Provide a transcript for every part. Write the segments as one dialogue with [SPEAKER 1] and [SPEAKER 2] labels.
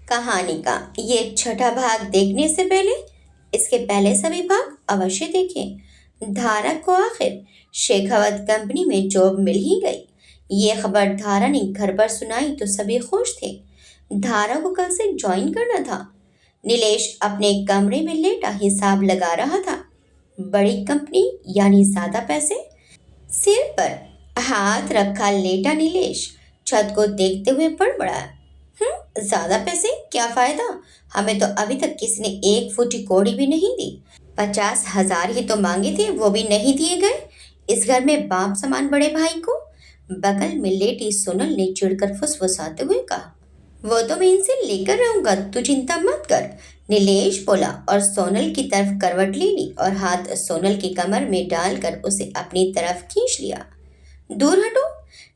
[SPEAKER 1] कहानी का ये छठा भाग देखने से पहले इसके पहले सभी भाग अवश्य देखें। धारा को आखिर शेखावत कंपनी में जॉब मिल ही गई। ये खबर धारा ने घर पर सुनाई तो सभी खुश थे। धारा को कल से ज्वाइन करना था। नीलेश अपने कमरे में लेटा हिसाब लगा रहा था। बड़ी कंपनी यानी ज्यादा पैसे। सिर पर हाथ रखा लेटा नीलेश छत को देखते हुए बड़बड़ाया। ज्यादा पैसे क्या फायदा। हमें तो अभी तक किसी ने एक फूटी कौड़ी भी नहीं दी। 50,000 ही तो मांगे थे, वो भी नहीं दिए गए। इस घर में बाप समान बड़े भाई को। बगल में लेटी सोनल ने चिढ़कर फुसफुसाते हुए कहा, वो तो मैं इनसे लेकर रहूंगा, तू चिंता मत कर। नीलेश बोला और सोनल की तरफ करवट ले ली और हाथ सोनल की कमर में डालकर उसे अपनी तरफ खींच लिया। दूर हटो,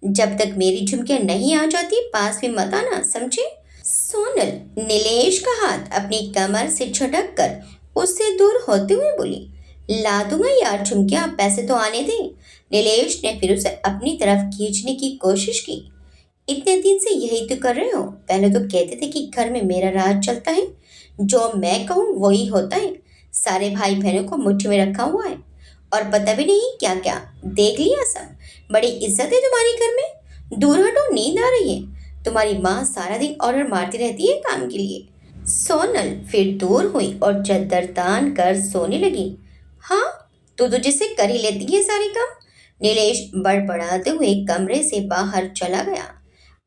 [SPEAKER 1] जब तक मेरी झुमकियां नहीं आ जाती पास भी मत आना, समझे। सोनल नीलेश का हाथ अपनी कमर से झटक कर उससे दूर होते हुए बोली, ला दूंगा यार झुमकियां, पैसे तो आने दे। नीलेश ने फिर उसे अपनी तरफ खींचने की कोशिश की। इतने दिन से यही तो कर रहे हो। पहले तो कहते थे कि घर में मेरा राज चलता है, जो मैं कहूँ वही होता है। सारे भाई बहनों को मुट्ठी में रखा हुआ है और पता भी नहीं क्या क्या देख लिया सब। बड़ी इज्जत है तुम्हारे घर में। दूर हटो, नींद आ रही है। तुम्हारी माँ सारा दिन ऑर्डर मारती रहती है काम के लिए। सोनल फिर दूर हुई और चद्दर तान कर सोने लगी। हाँ, तू जिसे कर ही लेती है सारे काम। नीलेश बड़बड़ाते हुए कमरे से बाहर चला गया।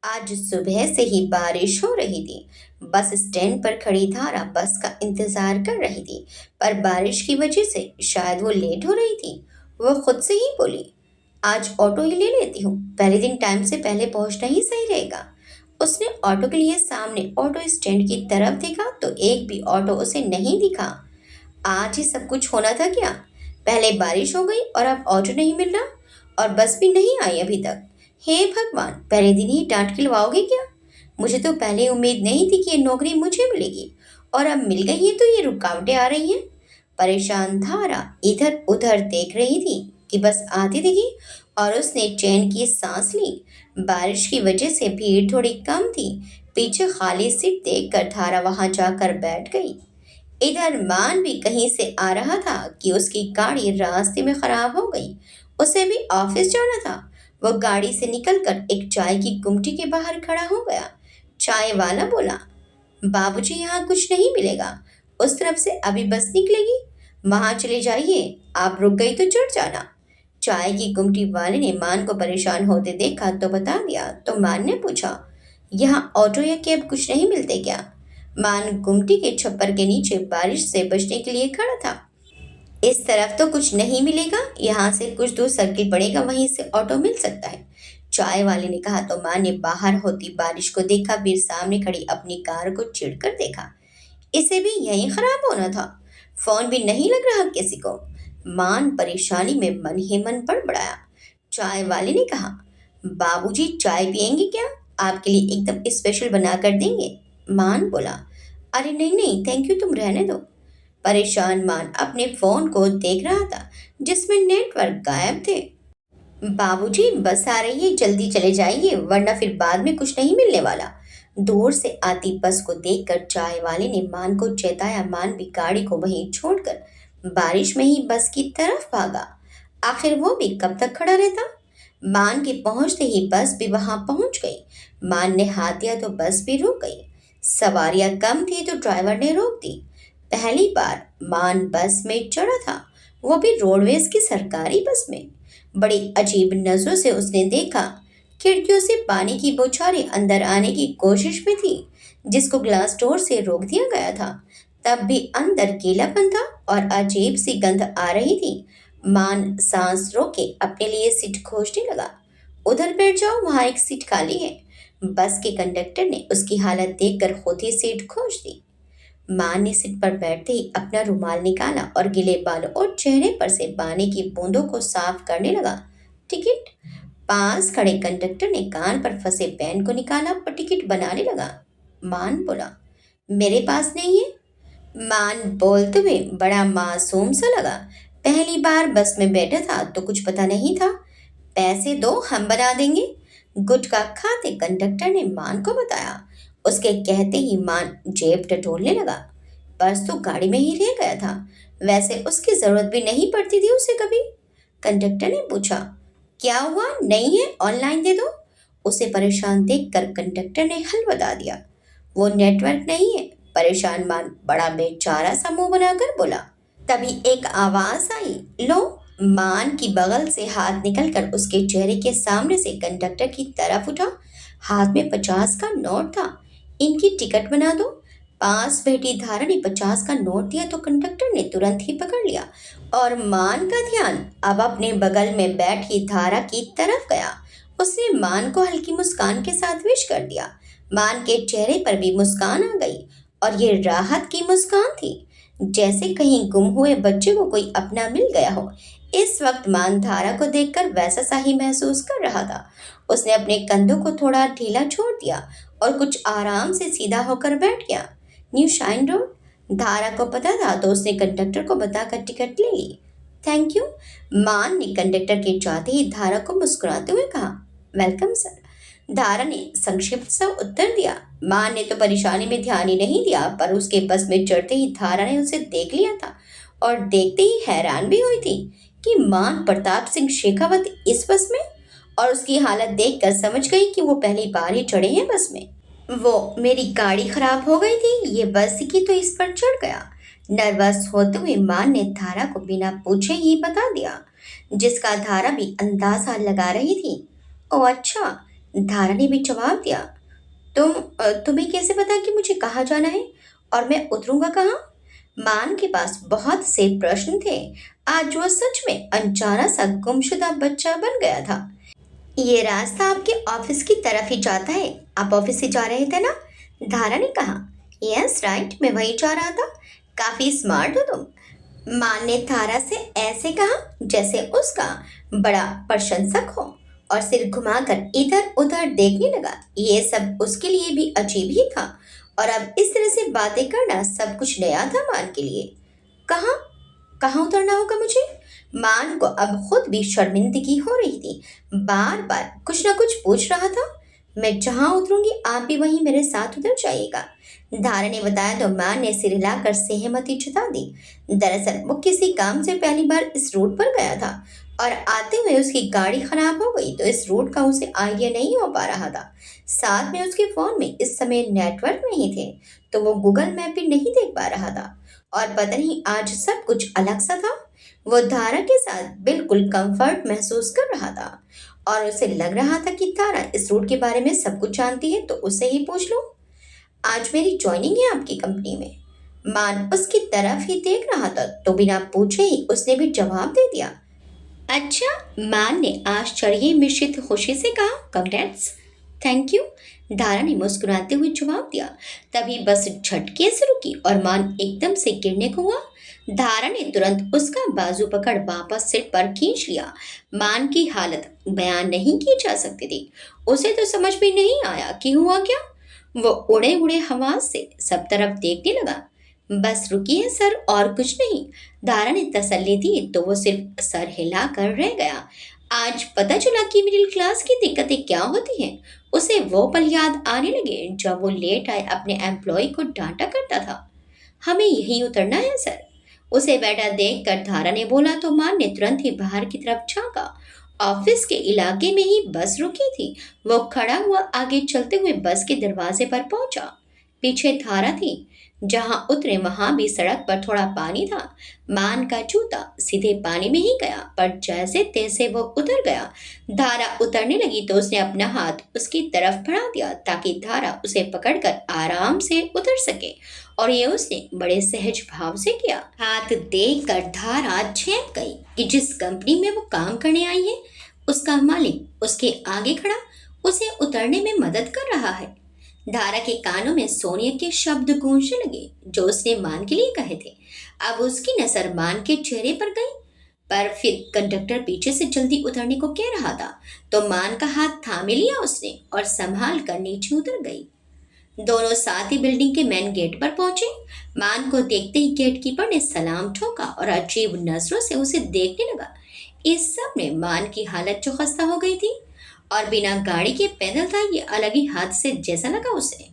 [SPEAKER 1] आज सुबह से ही बारिश हो रही थी। बस स्टैंड पर खड़ी धारा बस का इंतजार कर रही थी, पर बारिश की वजह से शायद वो लेट हो रही थी। वो खुद से ही बोली, आज ऑटो ही ले लेती हूँ, पहले दिन टाइम से पहले पहुंचना ही सही रहेगा। उसने ऑटो के लिए सामने ऑटो स्टैंड की तरफ देखा तो एक भी ऑटो उसे नहीं दिखा। आज ही सब कुछ होना था क्या। पहले बारिश हो गई और अब ऑटो नहीं मिल रहा और बस भी नहीं आई अभी तक। हे भगवान, पहले दिन ही डांट खिलवाओगे क्या। मुझे तो पहले उम्मीद नहीं थी कि ये नौकरी मुझे मिलेगी और अब मिल गई है तो ये रुकावटें आ रही हैं। परेशान धारा इधर उधर देख रही थी कि बस आती दिखी और उसने चैन की सांस ली। बारिश की वजह से भीड़ थोड़ी कम थी। पीछे खाली सीट देखकर धारा वहां जाकर बैठ गई। इधर मान भी कहीं से आ रहा था कि उसकी गाड़ी रास्ते में खराब हो गई। उसे भी ऑफिस जाना था। वो गाड़ी से निकलकर एक चाय की गुमटी के बाहर खड़ा हो गया। चाय वाला बोला, बाबूजी यहाँ कुछ नहीं मिलेगा, उस तरफ से अभी बस निकलेगी, वहां चले जाइए, आप रुक गई तो चढ़ जाना। चाय की गुमटी वाले ने मान को परेशान होते देखा तो बता दिया। तो मान ने पूछा, यहाँ ऑटो या कैब कुछ नहीं मिलते क्या। मान गुमटी के छप्पर के नीचे बारिश से बचने के लिए खड़ा था। इस तरफ तो कुछ नहीं मिलेगा, यहाँ से कुछ दूर सर्किल पड़ेगा, वहीं से ऑटो मिल सकता है। चाय वाले ने कहा तो माँ ने बाहर होती बारिश को देखा, फिर सामने खड़ी अपनी कार को चिढ़कर देखा। इसे भी यहीं खराब होना था। फोन भी नहीं लग रहा किसी को। मान परेशानी में मन ही मन बड़बड़ाया। चाय वाले ने कहा, बाबूजी चाय पियेंगे क्या, आपके लिए एकदम स्पेशल बना कर देंगे। मान बोला, अरे नहीं नहीं थैंक यू, तुम रहने दो। परेशान मान अपने फोन को देख रहा था जिसमें नेटवर्क गायब थे। बाबूजी बस आ रही है, जल्दी चले जाइए वरना फिर बाद में कुछ नहीं मिलने वाला। दूर से आती बस को देखकर चाय वाले ने मान को चेताया। मान भी गाड़ी को वहीं छोड़कर बारिश में ही बस की तरफ भागा। आखिर वो भी कब तक खड़ा रहता। मान के पहुंचते ही बस भी वहां पहुंच गई। मान ने हाथ दिया तो बस भी रुक गई। सवारियां कम थी तो ड्राइवर ने रोक दी। पहली बार मान बस में चढ़ा था, वो भी रोडवेज की सरकारी बस में। बड़ी अजीब नजरों से उसने देखा। खिड़कियों से पानी की बौछारें अंदर आने की कोशिश में थी, जिसको ग्लास डोर से रोक दिया गया था। तब भी अंदर गीलापन था और अजीब सी गंध आ रही थी। मान सांस रोके अपने लिए सीट खोजने लगा। उधर बैठ जाओ, वहां एक सीट खाली है। बस के कंडक्टर ने उसकी हालत देखकर खुद ही सीट खोज दी। माँ ने सीट पर बैठते ही अपना रुमाल निकाला और गीले बालों और चेहरे पर से पानी की बूंदों को साफ करने लगा। टिकट। पास खड़े कंडक्टर ने कान पर फंसे पेन को निकाला और टिकट बनाने लगा। मान बोला, मेरे पास नहीं है। मान बोलते हुए बड़ा मासूम सा लगा। पहली बार बस में बैठा था तो कुछ पता नहीं था। पैसे दो, हम बना देंगे। गुटखा खाते कंडक्टर ने मान को बताया उसके कहते ही मान जेब टटोलने लगा। पर्स तो गाड़ी में ही रह गया था। वैसे उसकी जरूरत भी नहीं पड़ती थी उसे कभी। कंडक्टर ने पूछा, क्या हुआ, नहीं है, ऑनलाइन दे दो। उसे परेशान देखकर कंडक्टर ने हल बता दिया, वो नेटवर्क नहीं है। परेशान मान बड़ा बेचारा सा मुंह बनाकर बोला। तभी एक आवाज आई, लो। मान की बगल से हाथ निकलकर उसके चेहरे के सामने से कंडक्टर की तरफ उठा। हाथ में 50 का नोट था। इनकी टिकट बना दो। पास बैठी धारा ने 50 का नोट दिया तो कंडक्टर ने तुरंत ही पकड़ लिया और मान का ध्यान अब अपने बगल में बैठी धारा की तरफ गया। उसने मान को हल्की मुस्कान के साथ विश कर दिया। मान के चेहरे पर भी मुस्कान आ गई और ये राहत की मुस्कान थी, जैसे कहीं गुम हुए बच्चे को कोई अपना मिल गया हो। इस वक्त मान धारा को देखकर वैसा सा ही महसूस कर रहा था। उसने अपने कंधों को थोड़ा ढीला छोड़ दिया और कुछ आराम से सीधा होकर बैठ गया। New shine road. धारा को पता था तो उसने कंडक्टर को बताकर टिकट ले ली। Thank you. मान ने कंडक्टर के जाते ही धारा को मुस्कुराते हुए कहा, वेलकम सर। धारा ने संक्षिप्त सा उत्तर दिया। मान ने तो परेशानी में ध्यान ही नहीं दिया, पर उसके बस में चढ़ते ही धारा ने उसे देख लिया था और देखते ही हैरान भी हुई थी कि मान प्रताप सिंह शेखावत इस बस में। और उसकी हालत देखकर समझ गई कि वो पहली बार ही चढ़े हैं बस में। वो, मेरी गाड़ी खराब हो गई थी, ये बस की तो इस पर चढ़ गया। नर्वस होते हुए मान ने धारा को बिना पूछे ही बता दिया, जिसका धारा भी अंदाजा लगा रही थी। ओह अच्छा, धारा ने भी जवाब दिया। तुम्हें कैसे पता कि मुझे कहाँ जाना है और मैं उतरूंगा कहाँ? मान के पास बहुत से प्रश्न थे। आज वो सच में अनजाना सा गुमशुदा बच्चा बन गया था। ये रास्ता आपके ऑफिस की तरफ ही जाता है। आप ऑफिस से जा रहे थे ना? धारा ने कहा। यस राइट, मैं वहीं जा रहा था। काफी स्मार्ट हो तुम। मान ने धारा से ऐसे कहा जैसे उसका बड़ा प्रशंसक हो और सिर घुमाकर इधर उधर देखने लगा। ये सब उसके लिए भी अजीब ही था और अब इस तरह से बातें करना सब कुछ नया था मान के लिए। कहाँ कहाँ उतरना होगा मुझे? मान को अब खुद भी शर्मिंदगी हो रही थी। बार बार कुछ ना कुछ पूछ रहा था। मैं जहाँ उतरूंगी आप भी वहीं मेरे साथ उतर जाइएगा। धारा ने बताया तो मान ने सिर हिलाकर सहमति जता दी। दरअसल वो किसी काम से पहली बार इस रूट पर गया था और आते हुए उसकी गाड़ी खराब हो गई तो इस रूट का उसे आइडिया नहीं हो पा रहा था। साथ में उसके फोन में इस समय नेटवर्क नहीं थे तो वो गूगल मैप भी नहीं देख पा रहा था और पता नहीं आज सब कुछ अलग सा था। वो धारा के साथ बिल्कुल कंफर्ट महसूस कर रहा था और उसे लग रहा था कि धारा इस रूट के बारे में सब कुछ जानती है तो उससे ही पूछ लो। आज मेरी ज्वाइनिंग है आपकी कंपनी में। मान उसकी तरफ ही देख रहा था तो बिना पूछे ही उसने भी जवाब दे दिया। अच्छा, मान ने आश्चर्य मिश्रित खुशी से कहा, कंग्रेट्स। Thank you. धारा ने मुस्कुराते हुए जवाब दिया। तभी बस झटके से रुकी और मान एकदम से गिरने को हुआ। धारा ने तुरंत उसका बाजू पकड़ वापस सीट पर खींच लिया। मान की हालत बयान नहीं की जा सकती थी। उसे तो समझ में नहीं आया कि हुआ क्या। वो उड़े उड़े हवा से सब तरफ देखने लगा। बस रुकी है सर, और कुछ नहीं। दारा ने तसल्ली दी तो वो सिर्फ सर हिला कर रह गया। आज पता चला कि मिडिल क्लास की दिक्कतें क्या होती हैं। उसे वो पल याद आने लगे जब वो लेट आए अपने एम्प्लॉय को डांटा करता था। हमें यहीं उतरना है सर। उसे बैठा देख कर धारा ने बोला तो मान ने तुरंत ही बाहर की तरफ झांका। ऑफिस के इलाके में ही बस रुकी थी। वो खड़ा हुआ आगे चलते हुए बस के दरवाजे पर पहुंचा। पीछे धारा थी। जहां उतरे वहां भी सड़क पर थोड़ा पानी था। मान का जूता सीधे पानी में ही गया, पर जैसे तैसे वो उतर गया। धारा उतरने लगी तो उसने अपना हाथ उसकी तरफ बढ़ा दिया ताकि धारा उसे पकड़कर आराम से उतर सके, और ये उसने बड़े सहज भाव से किया। हाथ देख कर धारा झेप गई कि जिस कंपनी में वो काम करने आई है उसका मालिक उसके आगे खड़ा उसे उतरने में मदद कर रहा है। धारा के कानों में सोनिया के शब्द गूंजने लगे जो उसने मान के लिए कहे थे। अब उसकी नजर मान के चेहरे पर गई, पर फिर कंडक्टर पीछे से जल्दी उतरने को कह रहा था तो मान का हाथ थामे लिया उसने और संभाल कर नीचे उतर गई। दोनों साथ ही बिल्डिंग के मेन गेट पर पहुंचे। मान को देखते ही गेट कीपर ने सलाम ठोका और अजीब नजरों से उसे देखने लगा। इस सब में मान की हालत जो खस्ता हो गई थी और बिना गाड़ी के पैदल था, ये अलग ही हादसे जैसा लगा उसे।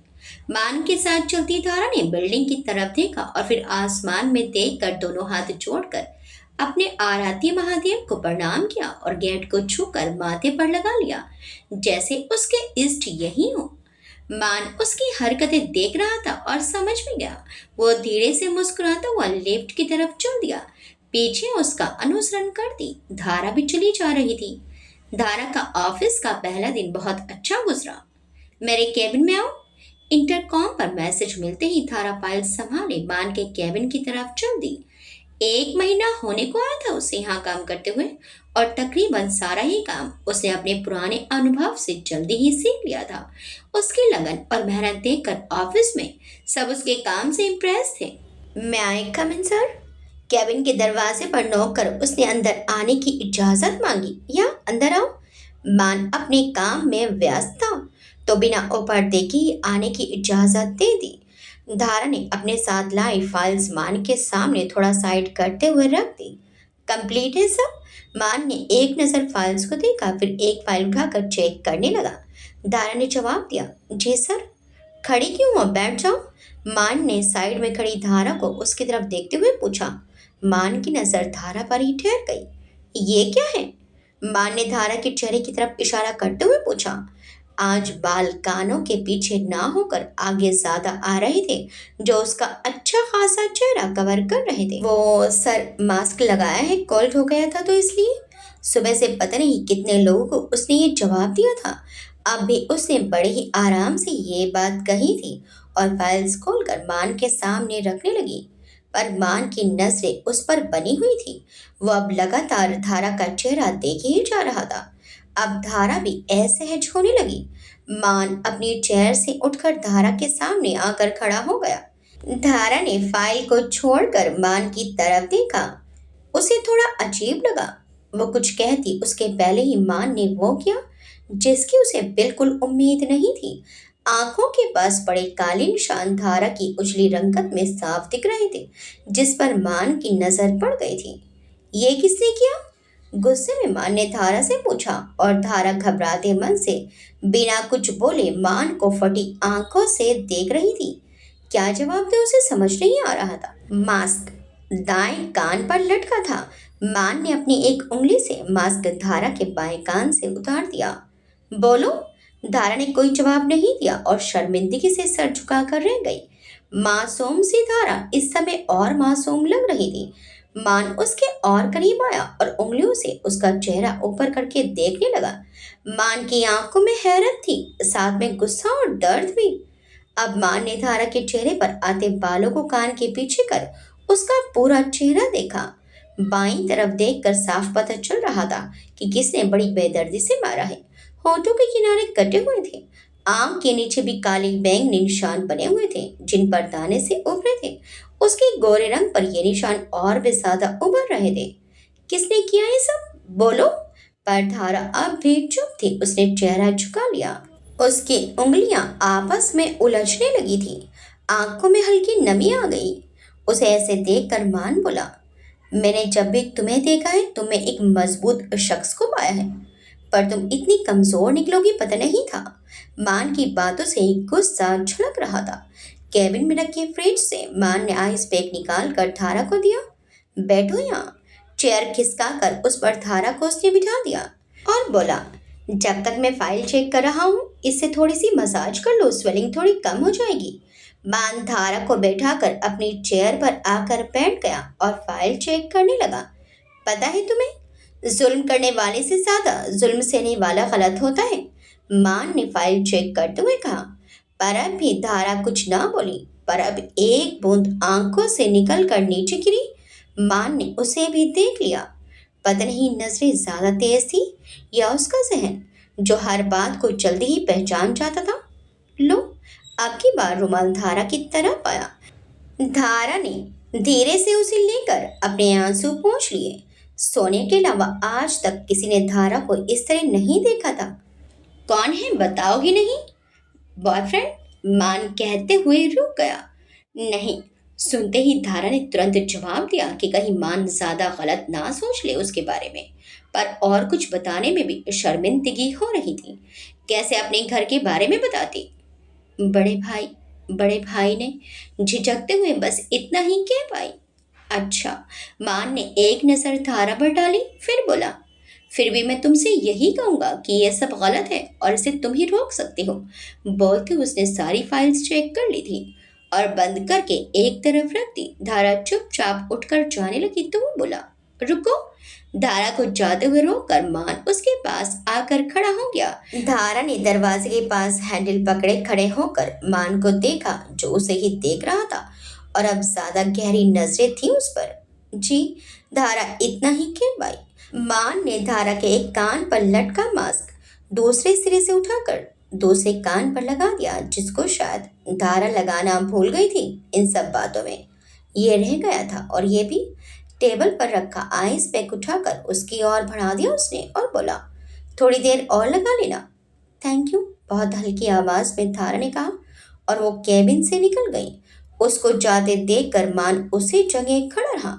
[SPEAKER 1] मान के साथ चलती धारा ने बिल्डिंग की तरफ देखा और फिर आसमान में देखकर दोनों हाथ जोड़कर अपने आराध्य महादेव को प्रणाम किया और गेट को छूकर माथे पर लगा लिया, जैसे उसके इष्ट यही हो। मान उसकी हरकतें देख रहा था और समझ में गया। वो धीरे से मुस्कुराता हुआ लिफ्ट की तरफ चल दिया। पीछे उसका अनुसरण करती धारा भी चली जा रही थी। धारा का ऑफिस का पहला दिन बहुत अच्छा गुजरा। मेरे केबिन में आओ। इंटरकॉम पर मैसेज मिलते ही धारा फाइल संभाले मान के केबिन की तरफ चल दी। 1 महीना होने को आया था उसे यहाँ काम करते हुए, और तकरीबन सारा ही काम उसने अपने पुराने अनुभव से जल्दी ही सीख लिया था। उसकी लगन और मेहनत देखकर ऑफिस में सब उसके काम से इम्प्रेस थे। मैं आई कम इन सर? केबिन के दरवाजे पर नॉक कर उसने अंदर आने की इजाजत मांगी। या अंदर आओ। मान अपने काम में व्यस्त था तो बिना ऊपर देखे ही आने की इजाजत दे दी। धारा ने अपने साथ लाई फाइल्स मान के सामने थोड़ा साइड करते हुए रख दी। कंप्लीट है सब? मान ने एक नज़र फाइल्स को देखा, फिर एक फाइल उठाकर चेक करने लगा। धारा ने जवाब दिया, जी सर। खड़ी क्यों हो, बैठ जाओ। मान ने साइड में खड़ी धारा को उसकी तरफ देखते हुए पूछा। मान की नज़र धारा पर ही ठहर गई। ये क्या है? मान ने धारा के चेहरे की तरफ इशारा करते हुए पूछा। आज बाल कानों के पीछे ना होकर आगे ज्यादा आ रहे थे, जो उसका अच्छा खासा चेहरा कवर कर रहे थे। वो सर मास्क लगाया है, कोल्ड हो गया था तो इसलिए। सुबह से पता नहीं कितने लोगों को उसने ये जवाब दिया था। अब भी उसने बड़े ही आराम से ये बात कही थी और फाइल्स खोलकर मान के सामने रखने लगी। पर मान की नजरें उस पर बनी हुई थी। वो अब लगातार धारा का चेहरा देखे ही जा रहा था। अब धारा भी असहज होने लगी। मान अपनी चेयर से उठकर धारा के सामने आकर खड़ा हो गया। धारा ने फाइल को छोड़कर मान की तरफ देखा। उसे थोड़ा अजीब लगा। वो कुछ कहती उसके पहले ही मान ने वो किया जिसकी उसे बिल्कुल उम्मीद नहीं थी। आंखों के पास पड़े काले निशान धारा की उजली रंगत में साफ दिख रहे थे, जिस पर मान की नजर पड़ गई थी। ये किसने किया? गुस्से में मान ने धारा से पूछा, और धारा घबराते मन से बिना कुछ बोले मान को फटी आंखों से देख रही थी। क्या जवाब दे उसे समझ नहीं आ रहा था। मास्क दाएं कान पर लटका था। मान ने अपनी एक उंगली से मास्क धारा के बाएं कान से उतार दिया। बोलो। धारा ने कोई जवाब नहीं दिया और शर्मिंदगी से सर झुकाकर रह गई। मासूम सी धारा इस समय और मासूम लग रही थी। मान उसके और करीब आया और उंगलियों से उसका चेहरा ऊपर करके देखने लगा। मान की आंखों में हैरत थी, साथ में गुस्सा और दर्द भी। अब मान ने धारा के चेहरे पर आते बालों को कान के पीछे कर उसका पूरा चेहरा देखा। बाईं तरफ देखकर साफ पता चल रहा था कि किसने बड़ी बेदर्दी से मारा है। होठों के किनारे कटे हुए थे। आंख के नीचे भी काले बैंगनी निशान बने हुए थे, जिन पर दाने से उभरे थे। उसके गोरे रंग पर ये निशान और भी ज्यादा उभर रहे थे। किसने किया ये सब? बोलो। पर धारा अब भी चुप थी। उसने चेहरा झुका लिया। उसकी उंगलियां आपस में उलझने लगी थी। आंखों में हल्की नमी आ गई। उसे ऐसे देखकर मान बोला, मैंने जब भी तुम्हें देखा है तुम में एक मजबूत शख्स को पाया है, पर तुम इतनी कमजोर निकलोगी पता नहीं था। मान की बातों से ही गुस्सा झलक रहा था। केबिन में रखे फ्रिज से मान ने आइस पैक निकाल कर धारा को दिया। बैठो यहाँ। चेयर खिसका कर उस पर धारा को उसने बिठा दिया और बोला, जब तक मैं फाइल चेक कर रहा हूँ इससे थोड़ी सी मसाज कर लो, स्वेलिंग थोड़ी कम हो जाएगी। मान धारा को बैठाकर अपनी चेयर पर आकर बैठ गया और फाइल चेक करने लगा। पता है तुम्हें, जुल्म करने वाले से ज्यादा जुल्म सहने वाला गलत होता है। मान ने फाइल चेक करते हुए कहा। पर अब भी धारा कुछ ना बोली, पर अब एक बूंद आंखों से निकल कर नीचे गिरी। मान ने उसे भी देख लिया। पता नहीं नजरें ज्यादा तेज थी या उसका जहन, जो हर बात को जल्दी ही पहचान जाता था। लो, अब की बार रुमाल धारा की तरफ आया। धारा ने धीरे से उसे लेकर अपने आंसू पोंछ लिए। सोने के अलावा आज तक किसी ने धारा को इस तरह नहीं देखा था। कौन है बताओगी नहीं? बॉयफ्रेंड? मान कहते हुए रुक गया। नहीं। सुनते ही धारा ने तुरंत जवाब दिया कि कहीं मान ज्यादा गलत ना सोच ले उसके बारे में, पर और कुछ बताने में भी शर्मिंदगी हो रही थी। कैसे अपने घर के बारे में बताती? बड़े भाई, बड़े भाई ने झिझकते हुए बस इतना ही कह पाई। अच्छा। मान ने एक नजर धारा पर डाली, फिर बोला, फिर भी मैं तुमसे यही कहूंगा कि यह सब गलत है और इसे तुम ही रोक सकती हो। बोलते उसने सारी फाइल्स चेक कर ली थी और बंद करके एक तरफ रख दी। धारा चुपचाप उठकर जाने लगी तो वो बोला, रुको। धारा को जाते हुए रोककर मान उसके पास आकर खड़ा हो गया। धारा ने दरवाजे के पास हैंडल पकड़े खड़े होकर मान को देखा, जो उसे ही देख रहा था और अब ज्यादा गहरी नजरें थी उस पर। जी। धारा इतना ही कह पाई। मान ने धारा के एक कान पर लटका मास्क दूसरे सिरे से उठाकर दूसरे कान पर लगा दिया, जिसको शायद धारा लगाना भूल गई थी। इन सब बातों में ये रह गया था और ये भी। टेबल पर रखा आइस पैक उठाकर उसकी ओर बढ़ा दिया उसने और बोला, थोड़ी देर और लगा लेना। थैंक यू, बहुत हल्की आवाज में धारा ने कहा और वो केबिन से निकल गई। उसको जाते देखकर मान उसी जगह खड़ा रहा।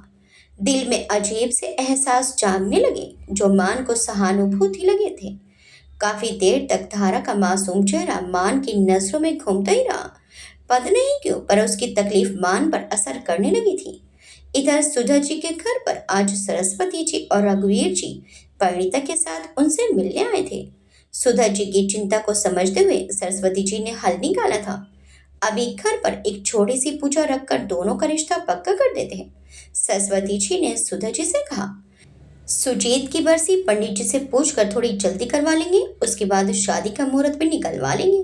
[SPEAKER 1] दिल में अजीब से एहसास जागने लगे जो मान को सहानुभूति लगे थे। काफी देर तक धारा का मासूम चेहरा मान की नजरों में घूमता ही रहा। पता नहीं क्यों, पर उसकी तकलीफ मान पर असर करने लगी थी। इधर सुधा जी के घर पर आज सरस्वती जी और रघुवीर जी परिणीता के साथ उनसे मिलने आए थे। सुधा जी की चिंता को समझते हुए सरस्वती जी ने हल निकाला था। अभी घर पर एक छोटी सी पूजा रखकर दोनों का रिश्ता पक्का कर देते हैं। सरस्वती जी ने सुधा जी से कहा, सुजीत की बरसी पंडित जी से पूछकर थोड़ी जल्दी करवा लेंगे, उसके बाद शादी का मुहूर्त भी निकलवा लेंगे।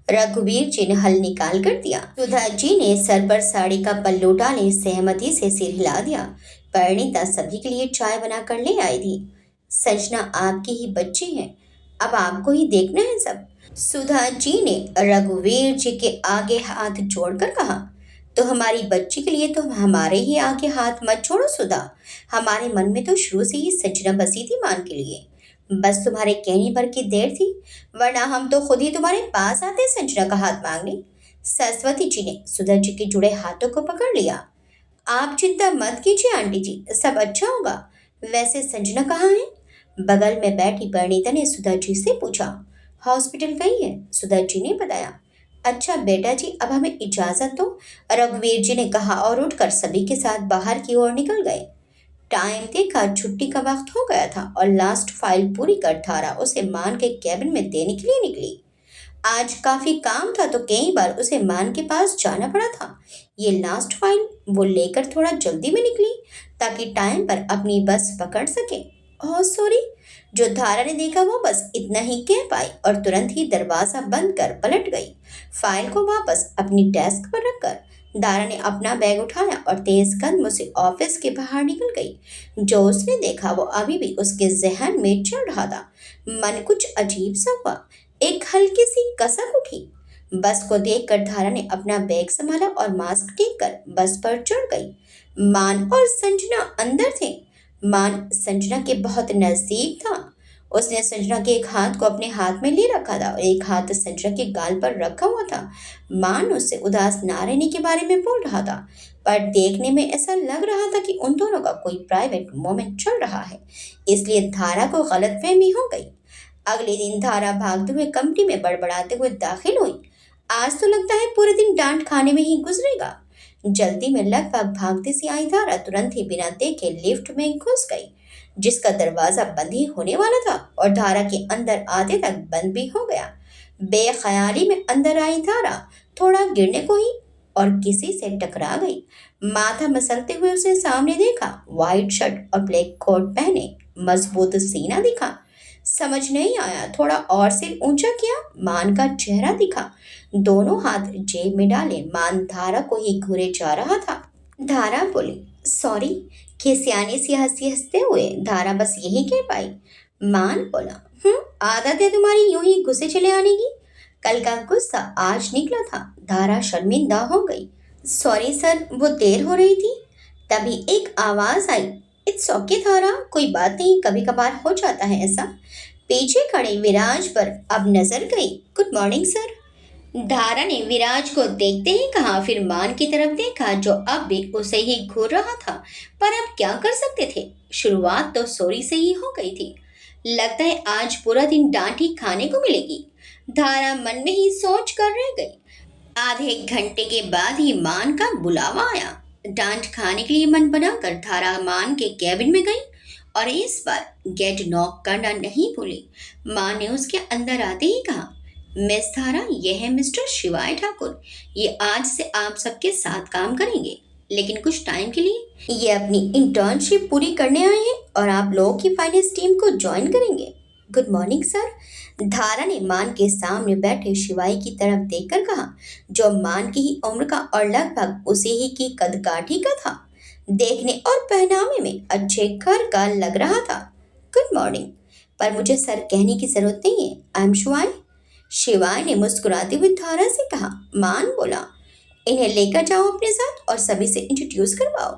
[SPEAKER 1] रघुवीर जी ने हल निकाल कर दिया। सुधा जी ने सर पर साड़ी का पल्लू डाले सहमति से सिर हिला दिया। परिणीता सभी के लिए चाय बना कर ले आई थी। संजना आपकी ही बच्ची है, अब आपको ही देखना है सब। सुधा जी ने रघुवीर जी के आगे हाथ जोड़कर कहा, तो हमारी बच्ची के लिए तो हमारे ही आगे हाथ मत छोड़ो सुधा। हमारे मन में तो शुरू से ही संजना बसी थी मान के लिए। बस तुम्हारे कहने भर की देर थी, वरना हम तो खुद ही तुम्हारे पास आते संजना का हाथ मांगने। सरस्वती जी ने सुधा जी के जुड़े हाथों को पकड़ लिया। आप चिंता मत कीजिए आंटी जी, सब अच्छा होगा। वैसे संजना कहाँ है? बगल में बैठी परिणीता ने सुधा जी से पूछा। हॉस्पिटल गई है, सुधा जी ने बताया। अच्छा बेटा जी, अब हमें इजाजत दो, रघुवीर जी ने कहा और उठकर सभी के साथ बाहर की ओर निकल गए। टाइम देखा छुट्टी का वक्त हो गया था और लास्ट फाइल पूरी कर धारा उसे मान के कैबिन में देने के लिए निकली। आज काफी काम था तो कई बार उसे मान के पास जाना पड़ा था। ये लास्ट फाइल वो लेकर थोड़ा जल्दी में निकली ताकि टाइम पर अपनी बस पकड़ सके। Oh sorry. जो धारा ने देखा वो बस इतना ही कह पाई और तुरंत ही दरवाजा बंद कर पलट गई। फाइल को वापस अपनी डेस्क पर रखकर धारा ने अपना बैग उठाया और तेज कदमों से ऑफिस के बाहर निकल गई। जो उसने देखा वो अभी भी उसके जहन में चल रहा था। मन कुछ अजीब सा हुआ, एक हल्की सी कसक उठी। बस को देखकर धारा ने अपना बैग संभाला और मास्क टेक कर बस पर चढ़ गई। मान और संजना अंदर थे। मान संजना के बहुत नजदीक था। उसने संजना के एक हाथ को अपने हाथ में ले रखा था और एक हाथ संजना के गाल पर रखा हुआ था। मान उससे उदास ना रहने के बारे में बोल रहा था, पर देखने में ऐसा लग रहा था कि उन दोनों का कोई प्राइवेट मोमेंट चल रहा है, इसलिए धारा को गलतफहमी हो गई। अगले दिन धारा भागते हुए कंपनी में बड़बड़ाते हुए दाखिल हुई। आज तो लगता है पूरे दिन डांट खाने में ही गुजरेगा। जल्दी में लगभग भागते सी आई धारा तुरंत ही बिना देखे लिफ्ट में घुस गई, जिसका दरवाजा बंद ही होने वाला था और धारा के अंदर आते तक बंद भी हो गया। बेख्याली में अंदर आई धारा थोड़ा गिरने को ही और किसी से टकरा गई। माथा मसलते हुए उसे सामने देखा। व्हाइट शर्ट और ब्लैक कोट पहने, मजबूत सीना दिखा। समझ नहीं आया, थोड़ा और सिर ऊंचा किया, मान का चेहरा दिखा। दोनों हाथ जेब में डाले मान धारा को ही घूरे जा रहा था। धारा बोली, सॉरी। खिसियाने सी हंसी हंसते हुए धारा बस यही कह पाई। मान बोला, आदत है तुम्हारी यूं ही गुस्से चले आने की। कल का गुस्सा आज निकला था। धारा शर्मिंदा हो गई। सॉरी सर, वो देर हो रही थी। तभी एक आवाज आई, इट्स ओके धारा, कोई बात नहीं, कभी कभार हो जाता है ऐसा। पीछे खड़े विराज पर अब नजर गई। Good morning sir. धारा ने विराज को देखते ही कहा, फिर मान की तरफ देखा जो अब भी उसे ही घूर रहा था, पर अब क्या कर सकते थे। शुरुआत तो सॉरी से ही हो गई थी। लगता है आज पूरा दिन डांट ही खाने को मिलेगी। धारा मन में ही सोच कर रह गई। आधे एक घंटे के बाद ही मान का बुलावा आया। डांट खाने के लिए मन बनाकर धारा मान के कैबिन में गई और इस बार गेट नॉक करना नहीं भूली। माँ ने उसके अंदर आते ही कहा, मिस धारा, यह है मिस्टर शिवाय ठाकुर। ये आज से आप सबके साथ काम करेंगे, लेकिन कुछ टाइम के लिए। ये अपनी इंटर्नशिप पूरी करने आए हैं और आप लोगों की फाइनेंस टीम को ज्वाइन करेंगे। Good morning sir. धारा ने मान के सामने बैठे शिवाई की तरफ देखकर कहा, जो मान की ही उम्र का और लगभग उसी ही की कदकाठी का था। देखने और पहनावे में अच्छे घर का लग रहा था। गुड मॉर्निंग, पर मुझे सर कहने की जरूरत नहीं है। आई एम शिवाय। शिवाय ने मुस्कुराते हुए धारा से कहा। मान बोला, इन्हें लेकर जाओ अपने साथ और सभी से इंट्रोड्यूस करवाओ,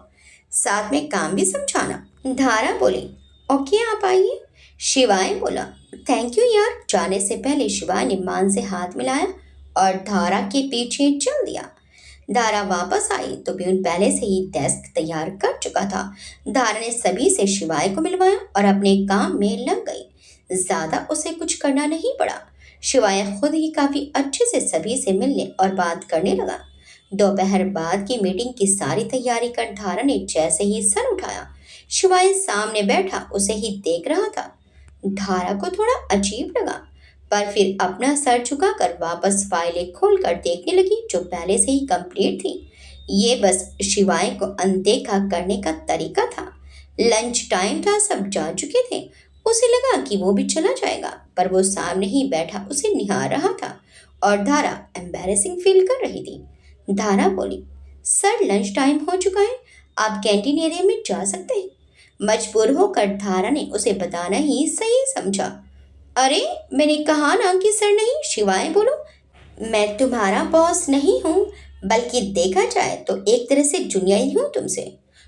[SPEAKER 1] साथ में काम भी समझाना। धारा बोली, ओके आप आइए। शिवाय बोला, थैंक यू यार। जाने से पहले शिवाय ने मान से हाथ मिलाया और धारा के पीछे चल दिया। धारा वापस आई तो प्यून पहले से ही डेस्क तैयार कर चुका था। धारा ने सभी से शिवाय को मिलवाया और अपने काम में लग गई। ज्यादा उसे कुछ करना नहीं पड़ा। शिवाय खुद ही काफी अच्छे से सभी से मिलने और बात करने लगा। दोपहर बाद की मीटिंग की सारी तैयारी कर धारा ने जैसे ही सर उठाया, शिवाय सामने बैठा उसे ही देख रहा था। धारा को थोड़ा अजीब लगा, पर फिर अपना सर झुकाकर वापस फाइलें खोलकर देखने लगी जो पहले से ही कंप्लीट थी। ये बस शिवाय को अनदेखा करने का तरीका था। लंच टाइम था, सब जा चुके थे। उसे लगा कि वो भी चला जाएगा, पर वो सामने ही बैठा उसे निहार रहा था और धारा एम्बैरेसिंग फील कर रही थी। धारा बोली, सर लंच टाइम हो चुका है, आप कैंटीन एरिया में जा सकते हैं। मजबूर होकर धारा ने उसे बताना ही सही समझा। अरे मैंने कहा ना कि सर नहीं। शिवाय बोलो, मैं तुम्हारा बॉस नहीं हूँ, बल्कि देखा जाए तो एक तरह से जूनियर ही हूँ तुमसे,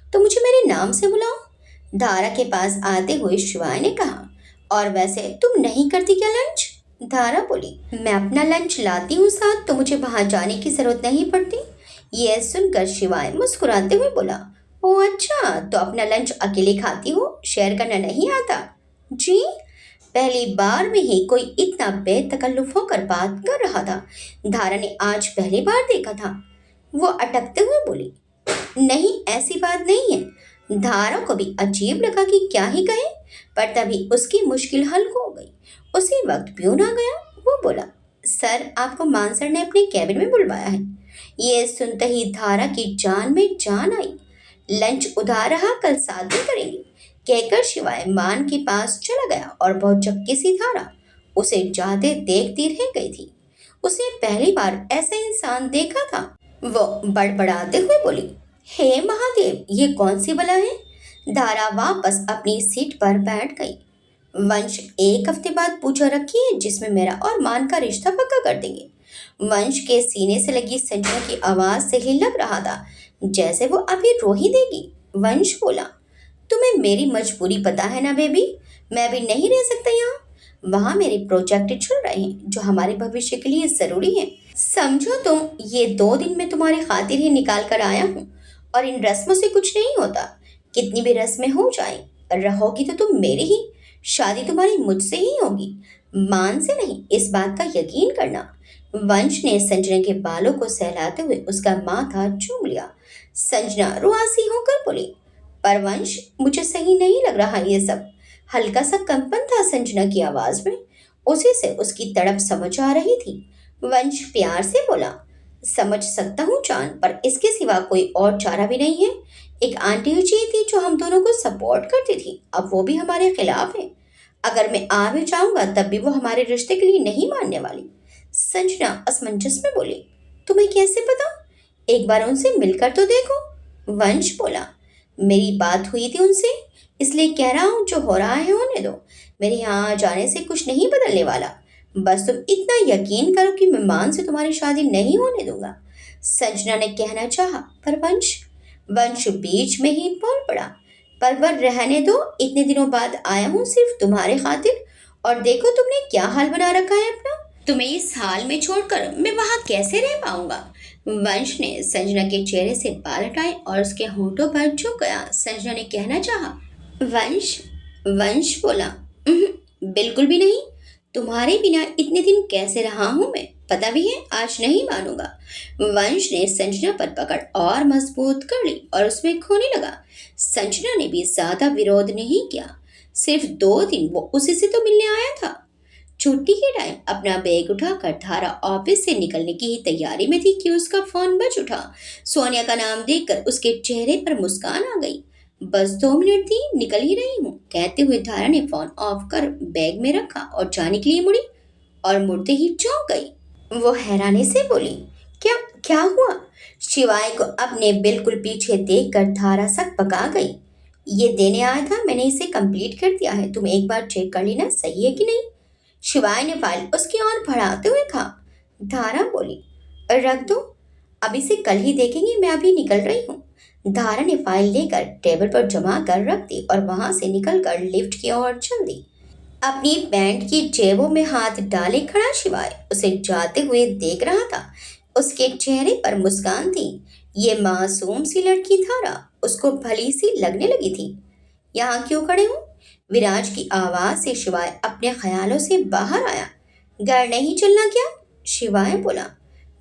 [SPEAKER 1] तो मुझे मेरे नाम से बुलाओ। धारा के पास आते हुए शिवाय ने कहा, और वैसे तुम नहीं करती क्या लंच? धारा बोली, मैं अपना लंच लाती हूँ साथ, तो मुझे वहां जाने की जरूरत नहीं पड़ती। यह सुनकर शिवाय मुस्कुराते हुए बोला, ओह अच्छा, तो अपना लंच अकेले खाती हो, शेयर करना नहीं आता? जी। पहली बार में ही कोई इतना बेतकल्लुफ होकर बात कर रहा था। धारा ने आज पहली बार देखा था। वो अटकते हुए बोली, नहीं ऐसी बात नहीं है। धारा को भी अजीब लगा कि क्या ही कहे, पर तभी उसकी मुश्किल हल हो गई। उसी वक्त प्यून आ गया। वो बोला, सर आपको मान सर ने अपने कैबिन में बुलवाया है। ये सुनते ही धारा की जान में जान आई। लंच उधार रहा, कल साथ में करेंगे, कहकर शिवाय मान के पास चला गया और बहुत चक्की सी धारा उसे जाते देखती रह गई थी। उसने पहली बार ऐसा इंसान देखा था। वो बड़बड़ाते हुए बोली, हे महादेव, ये कौन सी बला है? धारा वापस अपनी सीट पर बैठ गई। वंश एक हफ्ते बाद पूछा रखी है जिसमें मेरा और मान का रिश्ता पक्का कर देंगे। वंश के सीने से लगी संजना की आवाज से ही लग रहा था जैसे वो अभी रो ही देगी। वंश बोला, तुम्हें मेरी मजबूरी पता है ना बेबी, मैं भी नहीं रह सकता यहाँ। वहाँ मेरे प्रोजेक्ट चल रहे हैं जो हमारे भविष्य के लिए जरूरी है। समझो तुम, ये 2 दिन में तुम्हारी खातिर ही निकाल कर आया हूँ, और इन रस्मों से कुछ नहीं होता। कितनी भी रस्में हो जाएं, रहोगी तो तुम मेरी ही। शादी तुम्हारी मुझसे ही होगी, मान से नहीं, इस बात का यकीन करना। वंश ने संजना के बालों को सहलाते हुए उसका माथा चूम लिया। संजना रुआसी होकर बोली, पर वंश, मुझे सही नहीं लग रहा ये सब। हल्का सा कंपन था संजना की आवाज में, उसी से उसकी तड़प समझ आ रही थी। वंश प्यार से बोला, समझ सकता हूँ जान, पर इसके सिवा कोई और चारा भी नहीं है। एक आंटी जी थी जो हम दोनों को सपोर्ट करती थी, अब वो भी हमारे खिलाफ है। अगर मैं आ भी जाऊंगा तब भी वो हमारे रिश्ते के लिए नहीं मानने वाली। संजना असमंजस में बोली, तुम्हें कैसे पता? एक बार उनसे मिलकर तो देखो। वंश बोला, मेरी बात हुई थी उनसे, इसलिए कह रहा हूँ जो हो रहा है होने दो। मेरे यहाँ जाने से कुछ नहीं बदलने वाला। बस तुम इतना यकीन करो कि मैं मान से तुम्हारी शादी नहीं होने दूंगा। संजना ने कहना चाहा, पर वंश वंश बीच में ही बोल पड़ा, पर वह रहने दो, इतने दिनों बाद आया हूँ सिर्फ तुम्हारे खातिर, और देखो तुमने क्या हाल बना रखा है अपना। तुम्हें इस हाल में छोड़कर मैं वहां कैसे रह पाऊंगा? वंश ने संजना के चेहरे से बाल हटाए और उसके होंठों पर झुक गया। संजना ने कहना चाहा, वंश। वंश बोला, बिल्कुल भी नहीं। तुम्हारे बिना इतने दिन कैसे रहा हूं मैं, पता भी है, आज नहीं मानूंगा। वंश ने संजना पर पकड़ और मजबूत कर ली और उसमें खोने लगा। संजना ने भी ज्यादा विरोध नहीं किया। सिर्फ 2 दिन वो उसी से तो मिलने आया था। छुट्टी के टाइम अपना बैग उठाकर धारा ऑफिस से निकलने की ही तैयारी में थी कि उसका फोन बज उठा। सोनिया का नाम देखकर उसके चेहरे पर मुस्कान आ गई। बस 2 मिनट थी, निकल ही रही हूँ, कहते हुए धारा ने फोन ऑफ कर बैग में रखा और जाने के लिए मुड़ी। और मुड़ते ही चौंक गई। वो हैरानी से बोली, क्या क्या हुआ? शिवाय को अपने बिल्कुल पीछे देखकर धारा सक पका गई। ये देने आया था, मैंने इसे कंप्लीट कर दिया है, तुम एक बार चेक कर लेना सही है कि नहीं। शिवाय ने फाइल उसकी ओर बढ़ाते हुए कहा। धारा बोली, रख दो, अभी से कल ही देखेंगे, मैं अभी निकल रही हूँ। धारा ने फाइल लेकर टेबल पर जमा कर रख दी और वहां से निकलकर लिफ्ट की ओर चल दी। अपनी पैंट की जेबों में हाथ डाले खड़ा शिवाय उसे जाते हुए देख रहा था। उसके चेहरे पर मुस्कान थी। ये मासूम सी लड़की धारा उसको भली सी लगने लगी थी। यहाँ क्यों खड़े हो? विराज की आवाज से शिवाय अपने ख्यालों से बाहर आया। घर नहीं चलना क्या? शिवाय बोला।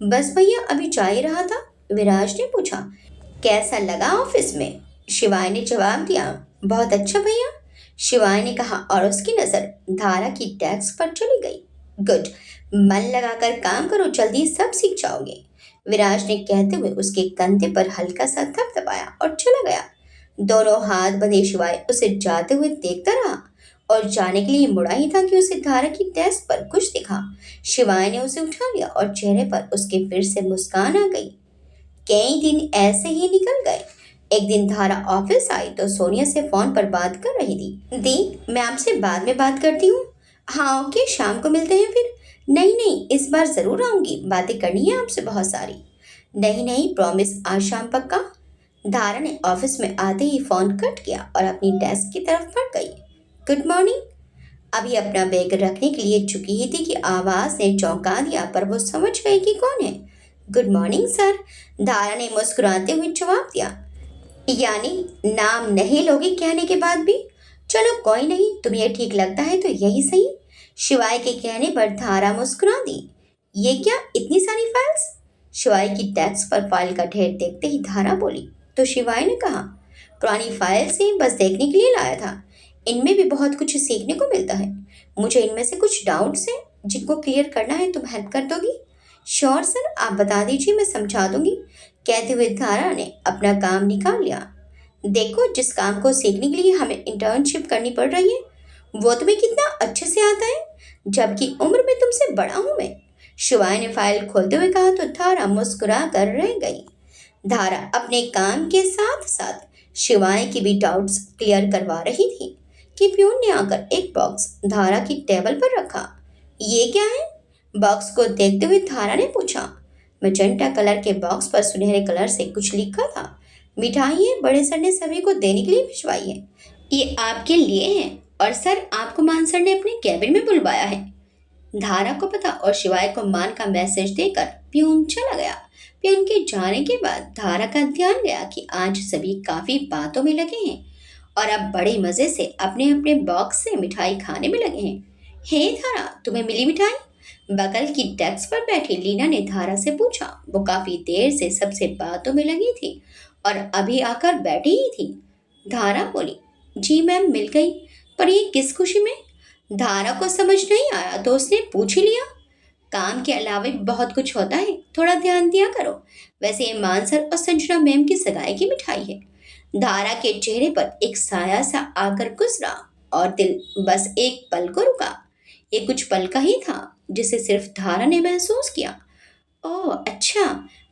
[SPEAKER 1] बस भैया, अभी जा ही रहा था। विराज ने पूछा, कैसा लगा ऑफिस में? शिवाय ने जवाब दिया, बहुत अच्छा भैया। शिवाय ने कहा और उसकी नजर धारा की डेस्क पर चली गई। गुड, मन लगाकर काम करो, जल्दी सब सीख जाओगे। विराज ने कहते हुए उसके कंधे पर हल्का सा थपथपाया और चला गया। दोनों हाथ बंधे शिवाय उसे जाते हुए देखता रहा और जाने के लिए मुड़ा ही था कि उसे धारा की डेस्क पर कुछ दिखा। शिवाय ने उसे उठा लिया और चेहरे पर उसके फिर से मुस्कान आ गई। कई दिन ऐसे ही निकल गए। एक दिन धारा ऑफिस आई तो सोनिया से फोन पर बात कर रही थी। दी, मैं आपसे बाद में बात करती हूँ। हाँ ओके, शाम को मिलते हैं फिर। नहीं नहीं, इस बार जरूर आऊंगी, बातें करनी है आपसे बहुत सारी। नहीं नहीं, प्रॉमिस, आज शाम पक्का। धारा ने ऑफिस में आते ही फोन कट किया और अपनी डेस्क की तरफ बढ़ गई। Good morning. अभी अपना बैग रखने के लिए झुकी ही थी कि आवाज ने चौंका दिया, पर वो समझ गई कि कौन है। गुड मॉर्निंग सर, धारा ने मुस्कुराते हुए जवाब दिया। यानी नाम नहीं लोगे कहने के बाद भी? चलो कोई नहीं, तुम्हें ठीक लगता है तो यही सही। शिवाय के कहने पर धारा मुस्कुरा दी। ये क्या, इतनी सारी फाइल्स? शिवाय की डेस्क पर फाइल का ढेर देखते ही धारा बोली। तो शिवाय ने कहा, पुरानी फाइल से बस देखने के लिए लाया था। इनमें भी बहुत कुछ सीखने को मिलता है। मुझे इनमें से कुछ डाउट्स हैं जिनको क्लियर करना है, तुम हेल्प कर दोगी? श्योर सर, आप बता दीजिए, मैं समझा दूंगी, कहते हुए धारा ने अपना काम निकाल लिया। देखो, जिस काम को सीखने के लिए हमें इंटर्नशिप करनी पड़ रही है वो तुम्हें कितना अच्छे से आता है, जबकि उम्र में तुमसे बड़ा हूं मैं। शिवाय ने फाइल खोलते हुए कहा तो धारा मुस्कुरा कर रह गई। धारा अपने काम के साथ साथ शिवाय की भी डाउट्स क्लियर करवा रही थी कि प्यून ने आकर एक बॉक्स धारा की टेबल पर रखा। ये क्या है? बॉक्स को देखते हुए धारा ने पूछा। मैजेंटा कलर के बॉक्स पर सुनहरे कलर से कुछ लिखा था। मिठाई है, बड़े सर ने सभी को देने के लिए भिजवाई है। ये आपके लिए है और सर आपको मान सर ने अपने कैबिन में बुलवाया है। धारा को पता और शिवाय को मान का मैसेज देकर प्यून चला गया। प्यून के जाने के बाद धारा का ध्यान गया कि आज सभी काफी बातों में लगे हैं और अब बड़े मजे से अपने अपने बॉक्स से मिठाई खाने में लगे हैं। हे धारा, तुम्हें मिली मिठाई? बगल की डेस्क पर बैठी लीना ने धारा से पूछा। वो काफी देर से सबसे बातों में लगी थी और अभी आकर बैठी ही थी। धारा बोली, जी मैम, मिल गई, पर ये किस खुशी में? धारा को समझ नहीं आया तो उसने पूछ ही लिया। काम के अलावा भी बहुत कुछ होता है, थोड़ा ध्यान दिया करो। वैसे ये मानसर और संजना मैम की सगाई की मिठाई है। धारा के चेहरे पर एक साया सा आकर गुजरा और दिल बस एक पल को रुका। ये कुछ पल का ही था जिसे सिर्फ धारा ने महसूस किया। ओह अच्छा।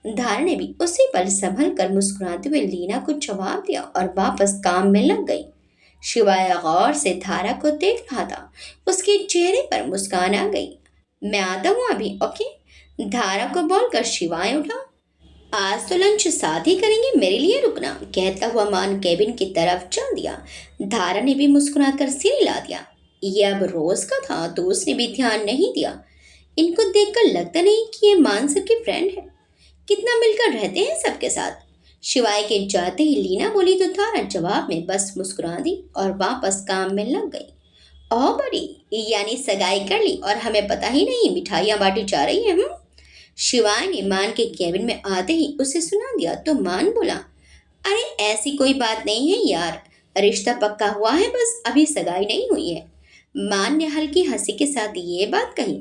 [SPEAKER 1] धारा ने भी उसी पल संभल कर मुस्कुराते हुए लीना को जवाब दिया और वापस काम में लग गई। शिवाय गौर से धारा को देख रहा था। उसके चेहरे पर मुस्कान आ गई। मैं आता हूँ अभी, ओके, धारा को बोलकर शिवाय उठा। आज तो लंच साथ ही करेंगे, मेरे लिए रुकना, कहता हुआ मान केबिन की तरफ चल दिया। धारा ने भी मुस्कुराकर सिर हिला दिया। ये अब रोज का था तो उसने भी ध्यान नहीं दिया। इनको देखकर लगता नहीं कि ये मान सर के फ्रेंड है। कितना मिलकर रहते हैं सबके साथ। शिवाय के जाते ही लीना बोली तो धारा जवाब में बस मुस्कुरा दी और वापस काम में लग गई। ओ बड़ी, यानी सगाई कर ली और हमें पता ही नहीं मिठाइयाँ बांटी जा रही है। शिवाय ने मान के केबिन में आते ही उसे सुना दिया तो मान बोला, अरे ऐसी कोई बात नहीं है यार, रिश्ता पक्का हुआ है, बस अभी सगाई नहीं हुई है। मान ने हल्की हंसी के साथ ये बात कही।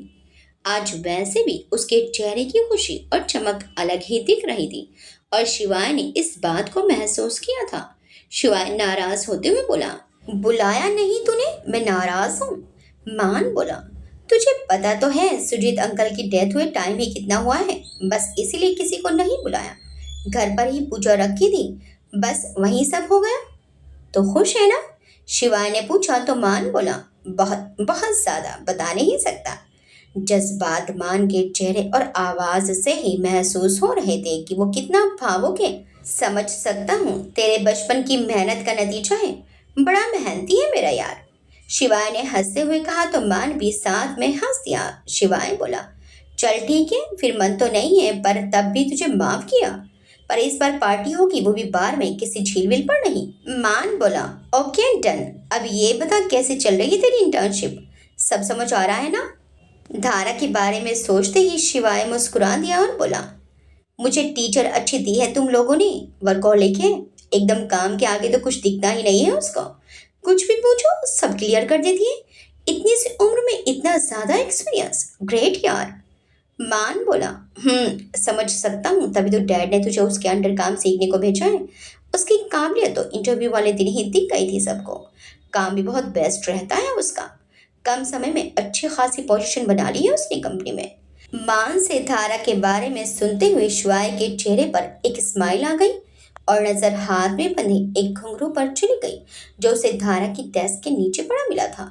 [SPEAKER 1] आज वैसे भी उसके चेहरे की खुशी और चमक अलग ही दिख रही थी और शिवाय ने इस बात को महसूस किया था। शिवाय नाराज होते हुए बोला, बुलाया नहीं तूने, मैं नाराज हूँ। मान बोला, तुझे पता तो है सुजीत अंकल की डेथ हुए टाइम ही कितना हुआ है, बस इसीलिए किसी को नहीं बुलाया। घर पर ही पूजा रखी थी, बस वहीं सब हो गया। तो खुश है ना? शिवाय ने पूछा तो मान बोला, बहुत बहुत ज्यादा, बता नहीं सकता। जज्बात मान के चेहरे और आवाज से ही महसूस हो रहे थे कि वो कितना भावुक है। समझ सकता हूँ, तेरे बचपन की मेहनत का नतीजा है। बड़ा मेहनती है मेरा यार। शिवाय ने हंसते हुए कहा तो मान भी साथ में हंस दिया। शिवाय बोला, चल ठीक है, फिर मन तो नहीं है पर तब भी तुझे माफ किया। पर इस बार पार्टी होगी, वो भी बार में, किसी झील विल पर नहीं। मान बोला, ओके डन। अब ये बता कैसे चल रही है तेरी इंटर्नशिप? सब समझ आ रहा है ना? धारा के बारे में सोचते ही शिवाय मुस्कुरा दिया और बोला, मुझे टीचर अच्छी दी है तुम लोगों ने, वर्कहोलिक है एकदम, काम के आगे तो कुछ दिखता ही नहीं है उसको। कुछ भी पूछो सब क्लियर कर देती है। इतनी सी उम्र में इतना ज्यादा एक्सपीरियंस, ग्रेट यार। मान बोला, समझ सकता हूँ, तभी तो डैड ने तुझे उसके अंडर काम सीखने को भेजा है। उसकी काबिलियत तो इंटरव्यू वाले दिन ही दिख गई थी सबको। काम भी बहुत बेस्ट रहता है उसका। कम समय में अच्छी खासी पोजीशन बना ली है उसने कंपनी में। मान से धारा के बारे में सुनते हुए शिवाय के चेहरे पर एक स्माइल आ गई और नजर हाथ में बंधे एक घुंघरू पर चली गई जो उसे धारा की डेस्क के नीचे पड़ा मिला था।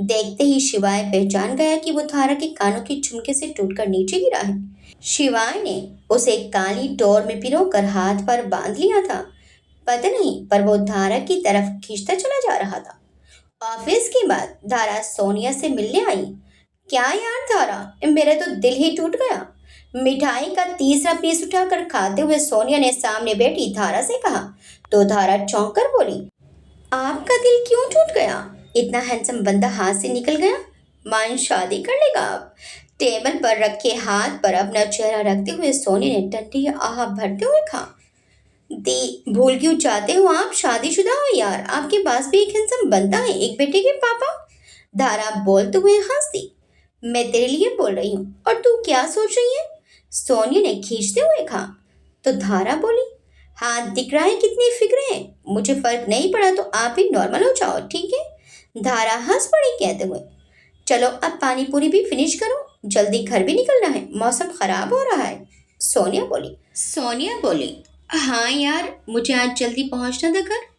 [SPEAKER 1] देखते ही शिवाय पहचान गया कि वो धारा के कानों के झुमके से टूटकर नीचे गिरा है। शिवाय ने उसे काली डोर में पिरोकर हाथ पर बांध लिया था। पता नहीं पर वो धारा की तरफ खींचता चला जा रहा था। ऑफिस के बाद धारा सोनिया से मिलने आई। क्या यार धारा, मेरा तो दिल ही टूट गया। मिठाई का तीसरा पीस उठाकर खाते हुए सोनिया ने सामने बैठी धारा से कहा। तो धारा चौंक कर बोली, आपका दिल क्यों टूट गया? इतना हैंडसम बंदा हाथ से निकल गया। मान शादी कर लेगा आप? टेबल पर रखे हाथ पर अपना चेहरा रखते हुए सोनिया ने ठंडी आह भरते हुए कहा, दी भूल क्यों चाहते हो आप? शादीशुदा हो यार, आपके पास भी एक हैंडसम बंदा है, एक बेटे के पापा। धारा बोलते हुए हंस दी। मैं तेरे लिए बोल रही हूँ और तू क्या सोच रही है? सोनिया ने खींचते हुए कहा। तो धारा बोली, हाँ दिख रहा है कितनी फिक्र है। मुझे फर्क नहीं पड़ा तो आप ही नॉर्मल हो जाओ, ठीक है? धारा हंस पड़ी कहते हुए, चलो अब पानी पूरी भी फिनिश करो, जल्दी घर भी निकलना है, मौसम खराब हो रहा है। सोनिया बोली, हाँ यार, मुझे आज जल्दी पहुंचना था घर।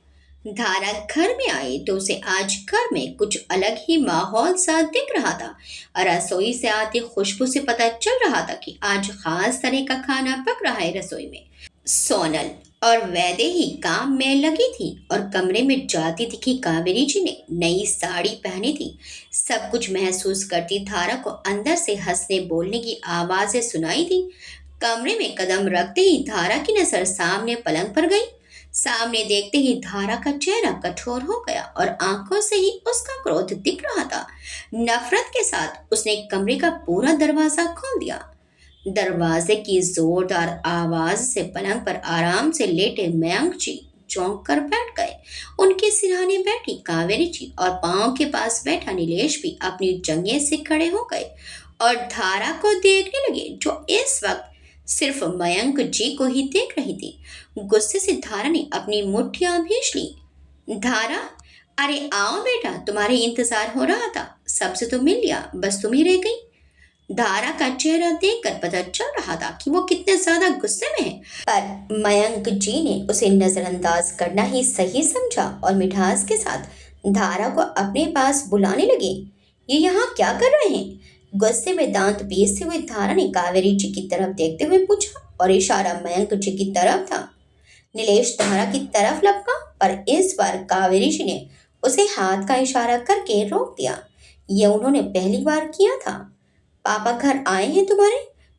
[SPEAKER 1] धारा घर में आई तो उसे आज घर में कुछ अलग ही माहौल सा दिख रहा था। रसोई से आती खुशबू से पता चल रहा था कि आज खास तरह का खाना पक रहा है रसोई में। सोनल और वैदेही काम में लगी थी और कमरे में जाती दिखी कावेरी जी ने नई साड़ी पहनी थी। सब कुछ महसूस करती धारा को अंदर से हंसने बोलने की आवाजें सुनाई थी। कमरे में कदम रखते ही धारा की नजर सामने पलंग पर गई। सामने देखते ही धारा का चेहरा कठोर हो गया और आंखों से ही उसका क्रोध दिख रहा था। नफरत के साथ उसने कमरे का पूरा दरवाजा खोल दिया। दरवाजे की जोरदार आवाज से पलंग पर आराम से लेटे मयंक जी चौंक कर बैठ गए। उनके सिरहाने बैठी कावेरी जी और पांव के पास बैठा नीलेश भी अपनी जगह से खड़े हो गए और धारा को देखने लगे जो इस वक्त सिर्फ मयंक जी को ही देख रही थी। गुस्से से धारा ने अपनी मुट्ठियां भींच ली। धारा, अरे आओ बेटा, तुम्हारे इंतजार हो रहा था, सबसे तो मिल लिया, बस तुम ही रह गई। धारा का चेहरा देखकर पता चल रहा था कि वो कितने ज्यादा गुस्से में है, पर मयंक जी ने उसे नजरअंदाज करना ही सही समझा और मिठास के साथ धारा को अपने पास बुलाने लगे। ये यहाँ क्या कर रहे हैं? गुस्से में दांत पीसते हुए धारा ने कावेरी जी की तरफ देखते हुए पूछा और इशारा मयंक जी की तरफ था। नीलेश धारा की तरफ लपका पर इस बार कावेरी जी ने उसे हाथ का इशारा करके रोक दिया। ये उन्होंने पहली बार किया था। पापा घर आए हैं तुम्हारे,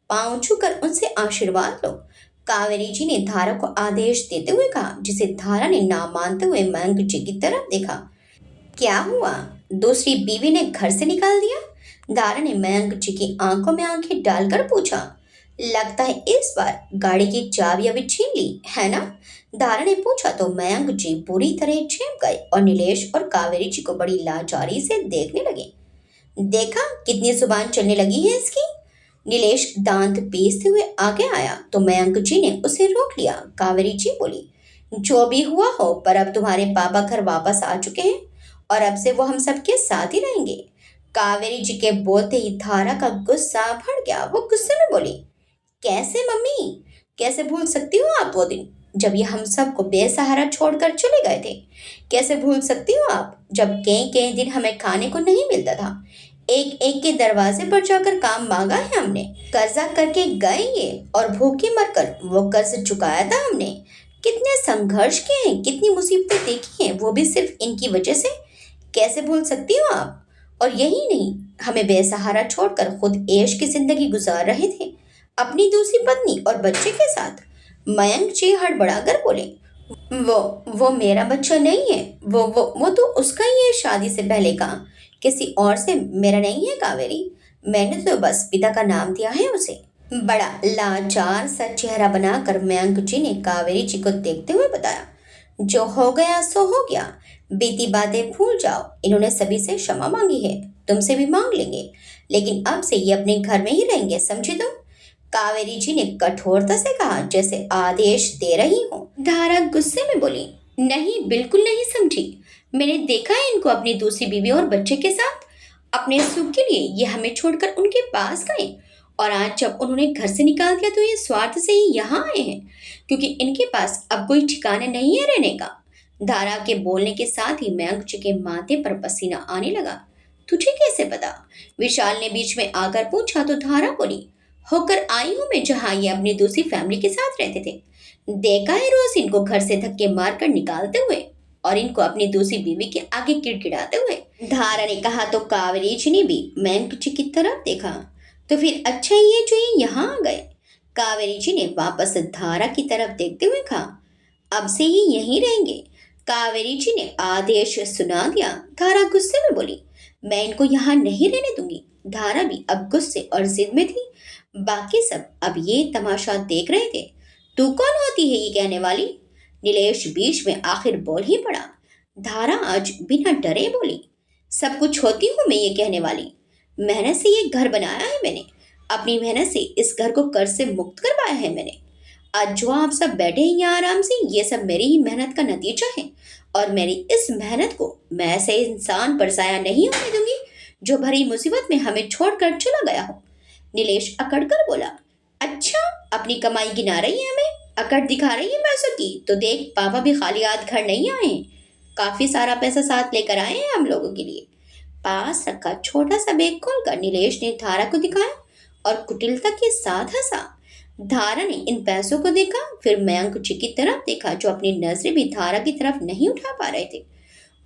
[SPEAKER 1] पांव छूकर उनसे आशीर्वाद लो, कावेरी जी ने धारा को आदेश देते हुए कहा, जिसे धारा ने ना मानते हुए मयंक जी की तरफ देखा। क्या हुआ? दूसरी बीवी ने घर से निकाल दिया? दारा ने मयंक जी की आंखों में आंखें डालकर पूछा। लगता है इस बार गाड़ी की चाबी अभी छीन ली है ना? दारा ने पूछा तो मयंक जी पूरी तरह चौंक गए और नीलेश और कावेरी जी को बड़ी लाचारी से देखने लगे। देखा कितनी जुबान चलने लगी है इसकी। नीलेश दांत पीसते हुए आगे आया तो मयंक जी ने उसे रोक लिया। कावेरी जी बोली, जो भी हुआ हो पर अब तुम्हारे पापा घर वापस आ चुके हैं और अब से वो हम सबके साथ ही रहेंगे। कावेरी जी के बोलते ही धारा का गुस्सा भड़ गया। वो गुस्से में बोली, कैसे मम्मी? कैसे भूल सकती हो आप वो दिन जब ये हम सबको बेसहारा छोड़कर चले गए थे? कैसे भूल सकती हो आप जब कई कई दिन हमें खाने को नहीं मिलता था? एक एक के दरवाजे पर जाकर काम मांगा है हमने, कर्जा करके गए ये और भूखे मरकर वो कर्ज चुकाया था हमने। कितने संघर्ष किए हैं, कितनी मुसीबतें देखी हैं, वो भी सिर्फ इनकी वजह से। कैसे भूल सकती हो आप? और यही नहीं, हमें बेसहारा छोड़कर खुद ऐश की जिंदगी गुजार रहे थे अपनी दूसरी पत्नी और बच्चे के साथ। मयंक जी हड़बड़ाकर बोले, वो वो मेरा बच्चा नहीं है। वो तो उसका ही है शादी से पहले का, किसी और से मेरा नहीं है कावेरी। मैंने तो बस पिता का नाम दिया है उसे। बड़ा लाचार सा चेहरा बनाकर मयंक जी ने कावेरी जी को देखते हुए बताया, जो हो गया सो हो गया, बीती बातें भूल जाओ। इन्होंने सभी से क्षमा मांगी है, तुमसे भी मांग लेंगे, लेकिन अब से ये अपने घर में ही रहेंगे, समझे तुम? कावेरी जी ने कठोरता से कहा, जैसे आदेश दे रही हो। धारा गुस्से में बोली, नहीं बिल्कुल नहीं समझी। मैंने देखा है इनको अपनी दूसरी बीवी और बच्चे के साथ। अपने सुख के लिए ये हमें छोड़कर उनके पास गए और आज जब उन्होंने घर से निकाल दिया तो ये स्वार्थ से ही यहाँ आए हैं, क्योंकि इनके पास अब कोई ठिकाने नहीं है रहने का। धारा के बोलने के साथ ही मयंक जी के माथे पर पसीना आने लगा। तुझे कैसे पता? विशाल ने बीच में आकर पूछा तो धारा बोली, होकर आई हूं मैं जहां ये अपनी दूसरी फैमिली के साथ रहते थे। देखा है रोज इनको घर से धक्के मारकर निकालते हुए और इनको अपनी दूसरी बीवी के आगे किड़किड़ाते हुए। धारा ने कहा तो कावेरी जी ने भी मयंक जी की तरफ देखा। तो फिर अच्छा ही है जो ये यहाँ आ गए। कावेरी जी ने वापस धारा की तरफ देखते हुए कहा, अब से ही यहीं रहेंगे। कावेरी जी ने आदेश सुना दिया। धारा गुस्से में बोली, मैं इनको यहाँ नहीं रहने दूंगी। धारा भी अब गुस्से और जिद में थी। बाकी सब अब ये तमाशा देख रहे थे। तू कौन होती है ये कहने वाली? नीलेश बीच में आखिर बोल ही पड़ा। धारा आज बिना डरे बोली, सब कुछ होती हूँ मैं ये कहने वाली। मेहनत से ये घर बनाया है मैंने, अपनी मेहनत से इस घर को कर्ज से मुक्त करवाया है मैंने। आज जो आप सब बैठे हैं यहाँ आराम से, ये सब मेरी ही मेहनत का नतीजा है और मेरी इस मेहनत को मैं ऐसे इंसान पर जाया नहीं होने दूंगी जो भरी मुसीबत में हमें छोड़कर चला गया हो। नीलेश अकड़ कर बोला, अच्छा अपनी कमाई गिना रही है हमें, अकड़ दिखा रही है पैसों की? तो देख पापा भी खाली हाथ घर नहीं आए हैं, काफी सारा पैसा साथ लेकर आए हैं हम लोगों के लिए। पास रखा छोटा सा बैग खोलकर नीलेश ने धारा को दिखाया और कुटिलता के साथ हंसा। धारा ने इन पैसों को देखा, फिर मयंक जी की तरफ देखा जो अपनी नजरें भी धारा की तरफ नहीं उठा पा रहे थे।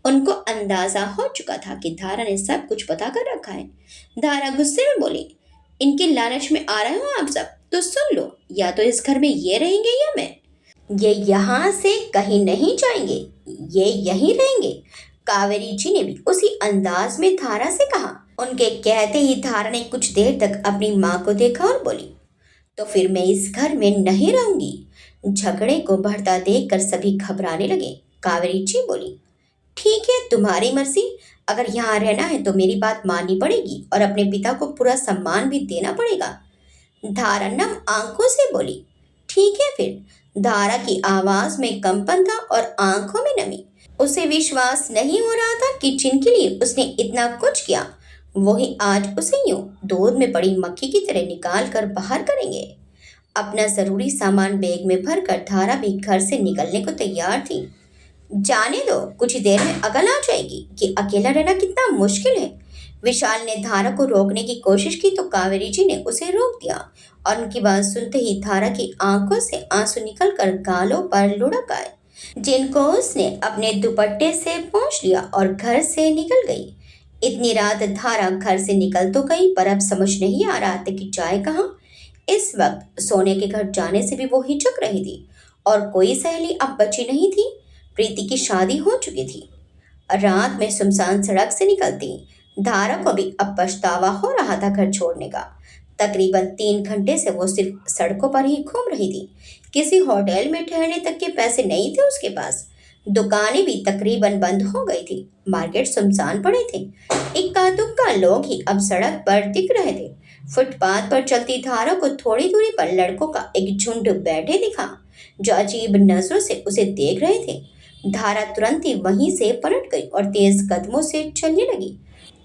[SPEAKER 1] उनको अंदाजा हो चुका था कि धारा ने सब कुछ पता कर रखा है। धारा गुस्से में बोली, इनके लालच में आ रहे हो आप सब तो सुन लो, या तो इस घर में ये रहेंगे या मैं। ये यहाँ से कहीं नहीं जाएंगे, ये यहीं रहेंगे। कावेरी जी ने भी उसी अंदाज में धारा से कहा। उनके कहते ही धारा ने कुछ देर तक अपनी माँ को देखा और बोली, तो फिर मैं इस घर में नहीं रहूंगी। झगड़े को बढ़ता देखकर सभी घबराने लगे। कावेरी जी बोली, ठीक है तुम्हारी मर्जी, अगर यहाँ रहना है तो मेरी बात माननी पड़ेगी और अपने पिता को पूरा सम्मान भी देना पड़ेगा। धारा नम आंखों से बोली, ठीक है फिर। धारा की आवाज में कंपन था और आंखों में नमी। उसे विश्वास नहीं हो रहा था कि जिनके लिए उसने इतना कुछ किया वही आज उसे यूं दूध में पड़ी मक्खी की तरह निकाल कर बाहर करेंगे। अपना जरूरी सामान बैग में भरकर धारा भी घर से निकलने को तैयार थी। जाने दो, कुछ ही देर में अकल आ जाएगी कि अकेला रहना कितना मुश्किल है। विशाल ने धारा को रोकने की कोशिश की तो कावेरी जी ने उसे रोक दिया और उनकी बात सुनते ही धारा की आंखों से आंसू निकलकर गालों पर लुढ़क आए, जिनको उसने अपने दुपट्टे से पोंछ लिया और घर से निकल गई। इतनी रात धारा घर से निकल तो गई पर अब समझ नहीं आ रहा था कि जाए कहाँ। इस वक्त सोने के घर जाने से भी वो हिचक रही थी और कोई सहेली अब बची नहीं थी। प्रीति की शादी हो चुकी थी। रात में सुनसान सड़क से निकलती धारा को भी अब पछतावा हो रहा था घर छोड़ने का। तकरीबन 3 घंटे से वो सिर्फ सड़कों पर ही घूम रही थी। किसी होटल में ठहरने तक के पैसे नहीं थे उसके पास। दुकानें भी तकरीबन बंद हो गई थी। मार्केट सुनसान पड़े थे। इक्का दुक्का लोग ही अब सड़क पर दिख रहे थे। फुटपाथ पर चलती धारा को थोड़ी दूरी पर लड़कों का एक झुंड बैठे दिखा, जो अजीब नजरों से उसे देख रहे थे। धारा तुरंत ही वहीं से पलट गई और तेज कदमों से चलने लगी।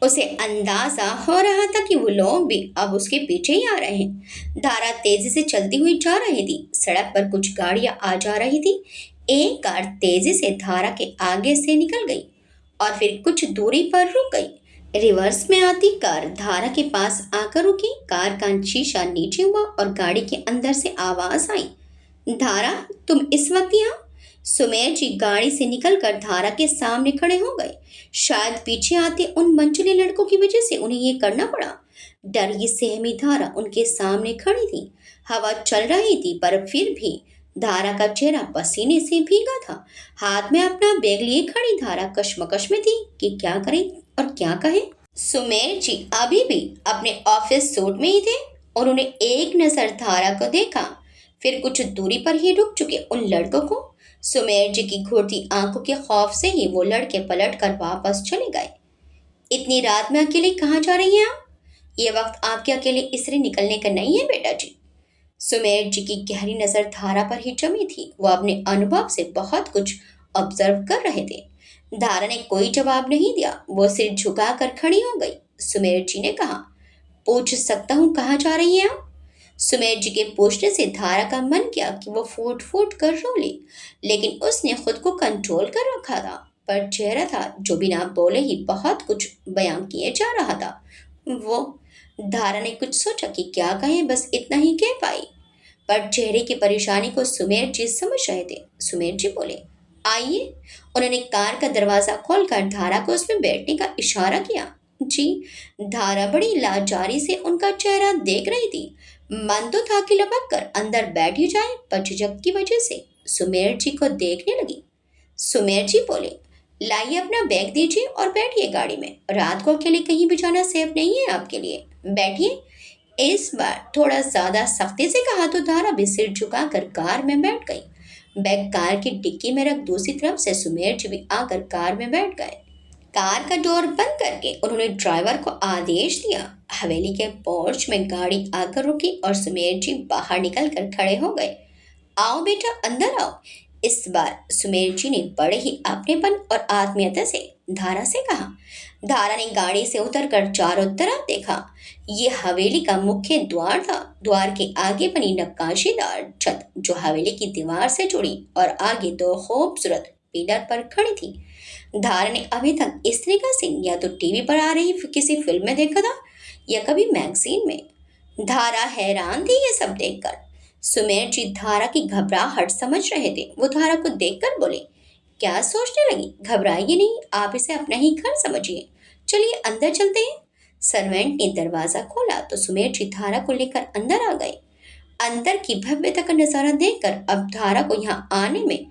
[SPEAKER 1] उसे अंदाजा हो रहा था कि वो लोग भी अब उसके पीछे ही आ रहे हैं। धारा तेजी से चलती हुई जा रही थी। सड़क पर कुछ गाड़ियां आ जा रही थी। एक कार तेजी से धारा के आगे से निकल गई और फिर कुछ दूरी पर रुक गई। रिवर्स में आती कार धारा के पास आकर रुकी। कार का शीशा नीचे हुआ और गाड़ी के अंदर से आवाज आई, धारा, तुम इस वक्त यहाँ? सुमेर जी गाड़ी से निकलकर धारा के सामने खड़े हो गए। शायद पीछे आते उन मनचले लड़कों की वजह से उन्हें ये करना पड़ा। डरी सहमी धारा उनके सामने खड़ी थी। हवा चल रही थी पर फिर भी धारा का चेहरा पसीने से भीगा था। हाथ में अपना बैग लिए खड़ी धारा कश्मकश में थी कि क्या करे और क्या कहे। सुमेर जी अभी भी अपने ऑफिस सूट में ही थे। उन्होंने एक नजर धारा को देखा, फिर कुछ दूरी पर ही रुक चुके उन लड़कों को। सुमेर जी की घूरती आंखों के खौफ से ही वो लड़के पलट कर वापस चले गए। इतनी रात में अकेले कहाँ जा रही हैं आप? ये वक्त आपके अकेले इसरे निकलने का नहीं है बेटा जी। सुमेर जी की गहरी नजर धारा पर ही जमी थी। वो अपने अनुभव से बहुत कुछ ऑब्जर्व कर रहे थे। धारा ने कोई जवाब नहीं दिया। वो सिर झुकाकर खड़ी हो गई। सुमेर जी ने कहा, पूछ सकता हूँ कहाँ जा रही हैं आप? सुमेर जी के पूछने से धारा का मन किया कि वो फूट फूट कर रो ले, लेकिन उसने खुद को कंट्रोल कर रखा था। पर चेहरा था जो बिना बोले ही बहुत कुछ बयां किए जा रहा था। वो धारा ने कुछ सोचा कि क्या कहे, बस इतना ही कह पाई। पर चेहरे की परेशानी को सुमेर जी समझ रहे थे। सुमेर जी बोले, आइए। उन्होंने कार का दरवाजा खोलकर धारा को उसमें बैठने का इशारा किया। जी। धारा बड़ी लाचारी से उनका चेहरा देख रही थी। मन तो था कि लपक कर अंदर बैठ ही जाए, पर झिझक की वजह से सुमेर जी को देखने लगी। सुमेर जी बोले, लाइए अपना बैग दीजिए और बैठिए गाड़ी में। रात को अकेले कहीं भी जाना सेफ नहीं है आपके लिए। बैठिए। इस बार थोड़ा ज्यादा सख्ती से कहा तो धारा भी सिर झुकाकर कार में बैठ गई। बैग कार की डिक्की में रख दूसरी तरफ से सुमेर जी भी आकर कार में बैठ गए। कार का डोर बंद करके उन्होंने ड्राइवर को आदेश दिया। हवेली के पोर्च में गाड़ी आकर रुकी और सुमेर जी बाहर निकल कर खड़े हो गए। आओ बेटा, अंदर आओ। इस बार सुमेर जी ने बड़े ही अपनेपन और आत्मीयता से धारा से कहा। धारा ने गाड़ी से उतरकर चारों तरफ देखा। ये हवेली का मुख्य द्वार था। द्वार के आगे बनी नक्काशीदार छत जो हवेली की दीवार से जुड़ी और आगे दो खूबसूरत पिलर पर खड़ी थी। धारा ने अभी तक इस तरह का सीन या तो टीवी पर आ रही किसी फिल्म में देखा था या कभी मैगजीन में। धारा हैरान थी ये सब देखकर। सुमेर जी धारा की घबराहट समझ रहे थे। वो धारा को देखकर बोले, क्या सोचने लगी? घबराइए नहीं, आप इसे अपना ही घर समझिए। चलिए अंदर चलते हैं। सर्वेंट ने दरवाजा खोला तो सुमेर जी धारा को लेकर अंदर आ गए। अंदर की भव्यता का नजारा देखकर अब धारा को यहाँ आने में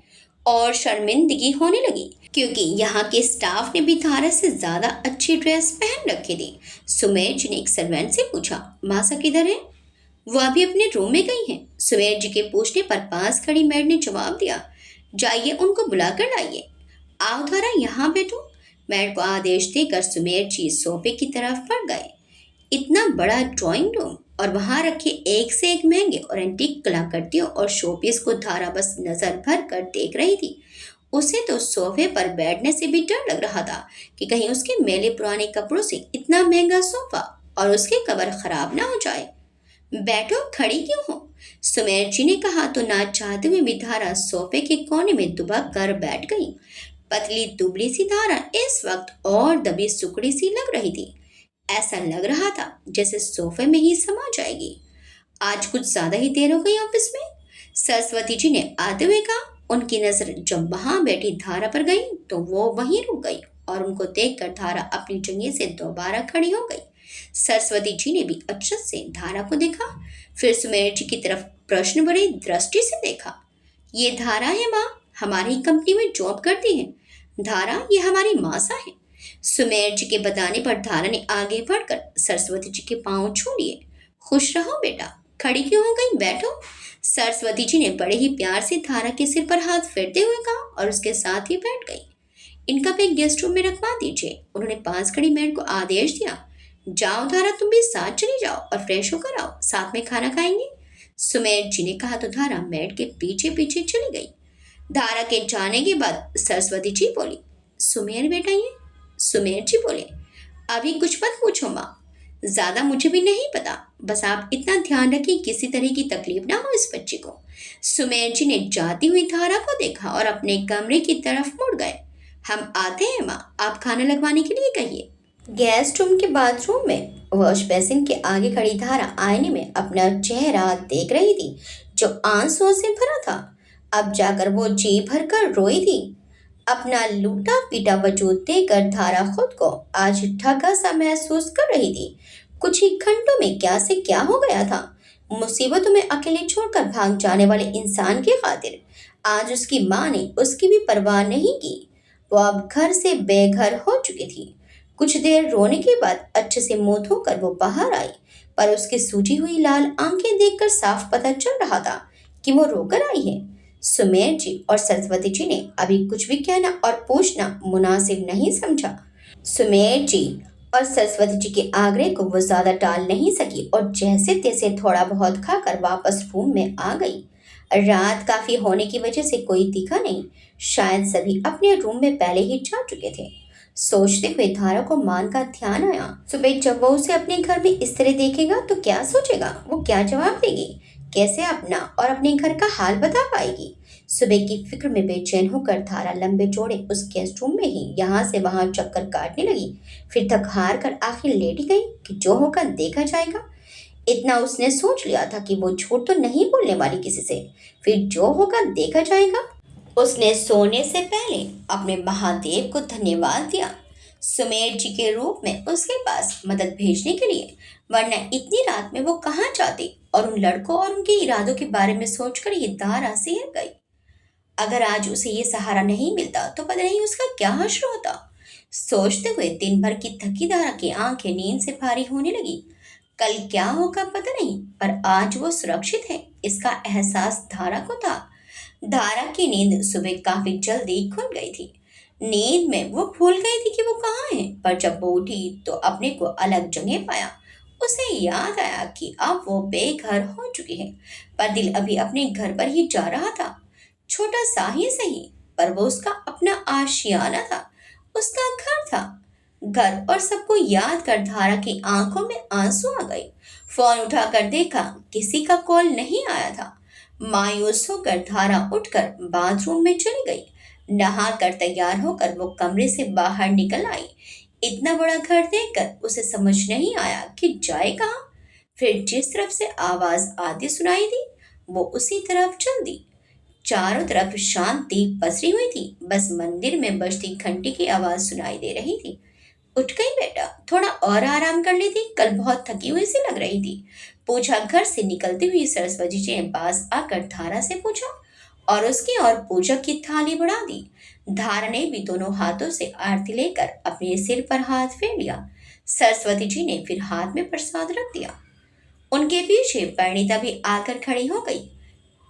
[SPEAKER 1] और शर्मिंदगी होने लगी, क्योंकि यहाँ के स्टाफ ने भी धारा से ज्यादा अच्छी ड्रेस पहन रखी थी। सुमेर जी ने एक सर्वेंट से पूछा, मासा किधर है? वो अभी अपने रूम में गई हैं। सुमेर जी के पूछने पर पास खड़ी मेड ने जवाब दिया, जाइए उनको बुलाकर लाइए। आओ धारा, यहाँ बैठो। मेड को आदेश देकर सुमेर जी सोफे की तरफ बढ़ गए। इतना बड़ा ड्राइंग रूम और वहां रखे एक से एक महंगे और एंटीक कलाकृतियों और शोपीस को धारा बस नजर भर कर देख रही थी। उसे तो सोफे पर बैठने से भी डर लग रहा था कि कहीं उसके मैले पुराने कपड़ों से इतना महंगा सोफा और उसके कवर खराब ना हो जाए। बैठो, खड़ी क्यों हो? सुमेर जी ने कहा तो ना चाहते हुए भी धारा सोफे के कोने में दुबक कर बैठ गई। पतली दुबली सी धारा इस वक्त और दबी सुकड़ी सी लग रही थी। ऐसा लग रहा था जैसे सोफे में ही समा जाएगी। आज कुछ ज्यादा ही देर हो गई ऑफिस में, सरस्वती जी ने आते हुए कहा। उनकी नजर जब वहां बैठी धारा पर गई तो वो वहीं रुक गई और उनको देखकर धारा अपनी जगह से दोबारा खड़ी हो गई। सरस्वती जी ने भी अचरज से धारा को देखा, फिर सुमेर जी की तरफ प्रश्न भरी दृष्टि से देखा। ये धारा है माँ, हमारी कंपनी में जॉब करती है। धारा, ये हमारी मासा है। सुमेर जी के बताने पर धारा ने आगे बढ़कर सरस्वती जी के पांव छू लिए। खुश रहो बेटा, खड़ी क्यों हो गई, बैठो। सरस्वती जी ने बड़े ही प्यार से धारा के सिर पर हाथ फेरते हुए कहा और उसके साथ ही बैठ गई। इनका बैग गेस्ट रूम में रखवा दीजिए, उन्होंने पास खड़ी मेड को आदेश दिया। जाओ धारा, तुम भी साथ चली जाओ और फ्रेश होकर आओ, साथ में खाना खाएंगे। सुमेर जी ने कहा तो धारा मेड के पीछे पीछे चली गई। धारा के जाने के बाद सरस्वती जी बोली, सुमेर बेटा ये। सुमेर जी बोले, अभी कुछ मत पूछो माँ, ज्यादा मुझे भी नहीं पता, बस आप इतना ध्यान रखिए किसी तरह की तकलीफ ना हो इस बच्चे को। सुमेर जी ने जाती हुई धारा को देखा और अपने कमरे की तरफ मुड़ गए। हम आते हैं माँ, आप खाना लगवाने के लिए कहिए। गेस्ट रूम के बाथरूम में वॉश बेसिन के आगे खड़ी धारा आईने में अपना चेहरा देख रही थी जो आंसुओं से भरा था। अब जाकर वो जी भरकर रोई थी। अपना लूटा पीटा वजूद देखकर धारा खुद को आज ठगा सा महसूस कर रही थी। कुछ ही घंटों में क्या से क्या हो गया था। मुसीबतों में अकेले छोड़कर भाग जाने वाले इंसान की खातिर आज उसकी माँ ने उसकी भी परवाह नहीं की। वो अब घर से बेघर हो चुकी थी। कुछ देर रोने के बाद अच्छे से मुंह धोकर वो बाहर आई, पर उसकी सूजी हुई लाल आंखें देखकर साफ पता चल रहा था कि वो रोकर आई है। सुमेर जी और सरस्वती जी ने अभी कुछ भी कहना और पूछना मुनासिब नहीं समझा। सुमेर जी और सरस्वती जी के आग्रह को वो ज्यादा टाल नहीं सकी और जैसे तैसे थोड़ा बहुत खाकर वापस रूम में आ गई। रात काफी होने की वजह से कोई दिखा नहीं, शायद सभी अपने रूम में पहले ही जा चुके थे। सोचते हुए धारा को मान का ध्यान आया। सुबह जब वो उसे अपने घर में इस तरह देखेगा तो क्या सोचेगा, वो क्या जवाब देगी, कैसे अपना और अपने घर का हाल बता पाएगी। सुबह की फिक्र में बेचैन होकर धारा लंबे चौड़े उस गेस्ट रूम में ही यहाँ से वहां चक्कर काटने लगी। फिर थक हार कर आखिर लेट ही गई कि जो होगा देखा जाएगा। इतना उसने सोच लिया था कि वो झूठ तो नहीं बोलने वाली किसी से, फिर जो होगा देखा जाएगा। उसने सोने से पहले अपने महादेव को धन्यवाद दिया सुमेर जी के रूप में उसके पास मदद भेजने के लिए, वरना इतनी रात में वो कहाँ जाती। और उन लड़कों और उनके इरादों के बारे में सोचकर ये धारा सिहर गई। अगर आज उसे ये सहारा नहीं मिलता तो पता नहीं उसका क्या हश्र होता। सोचते हुए दिन भर की थकी धारा की आंखें नींद से भारी होने लगी। कल क्या होगा पता नहीं, पर आज वो सुरक्षित है इसका एहसास धारा को था। धारा की नींद सुबह काफी जल्दी खुल गई थी। नींद में वो भूल गई थी कि वो कहाँ है, पर जब वो उठी तो अपने को अलग जगह पाया। उसे याद आया कि अब वो बेघर हो चुकी है, पर दिल अभी अपने घर पर ही जा रहा था। छोटा सा ही सही, पर वो उसका अपना आशियाना था, उसका घर था। घर और सबको याद कर धारा की आंखों में आंसू आ गए। फोन उठाकर देखा, किसी का कॉल नहीं आया था। मायूस होकर धारा उठकर बाथरूम में चली गई। नहा कर तैयार होकर वो कमरे से बाहर निकल आई। इतना बड़ा घर देखकर उसे समझ नहीं आया कि जाए कहाँ। फिर जिस तरफ से आवाज आती सुनाई दी वो उसी तरफ चल दी। चारों तरफ शांति पसरी हुई थी, बस मंदिर में बजती घंटी की आवाज सुनाई दे रही थी। उठ गई बेटा, थोड़ा और आराम कर लेती, कल बहुत थकी हुई सी लग रही थी। पूछा घर से निकलती हुई सरस्वती जी ने पास आकर धारा से पूछा और उसकी और पूजा की थाली बढ़ा दी। धारा ने भी दोनों हाथों से आरती लेकर अपने सिर पर हाथ फेर लिया। सरस्वती जी ने फिर हाथ में प्रसाद रख दिया। उनके पीछे परिणीता भी आकर खड़ी हो गई।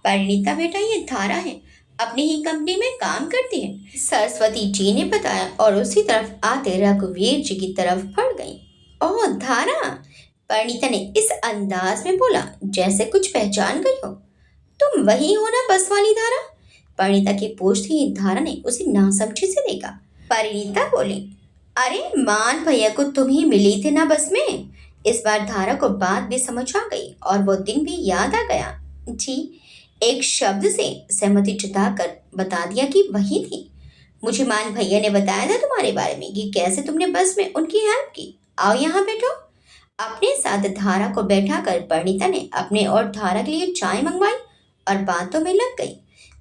[SPEAKER 1] परिणीता बेटा, ये धारा है, अपनी ही कंपनी में काम करती है, सरस्वती जी ने बताया और उसी तरफ आते रघुवीर जी की तरफ बढ़ गई। ओह धारा, परिणीता ने इस अंदाज में बोला जैसे कुछ पहचान गई हो। तुम वही हो ना बस वाली धारा? परिणीता की पूछते ही धारा ने उसे नासमझी से देखा। परिणीता बोली, अरे मान भैया को तुम ही मिली थे ना बस में। इस बार धारा को बात भी समझ आ गई और वो दिन भी याद आ गया। जी, एक शब्द से सहमति जताकर बता दिया कि वही थी। मुझे मान भैया ने बताया था तुम्हारे बारे में कि कैसे तुमने बस में उनकी हेल्प की। आओ यहाँ बैठो। अपने साथ धारा को बैठाकर परिणीता ने अपने और धारा के लिए चाय मंगवाई और बातों में लग गई।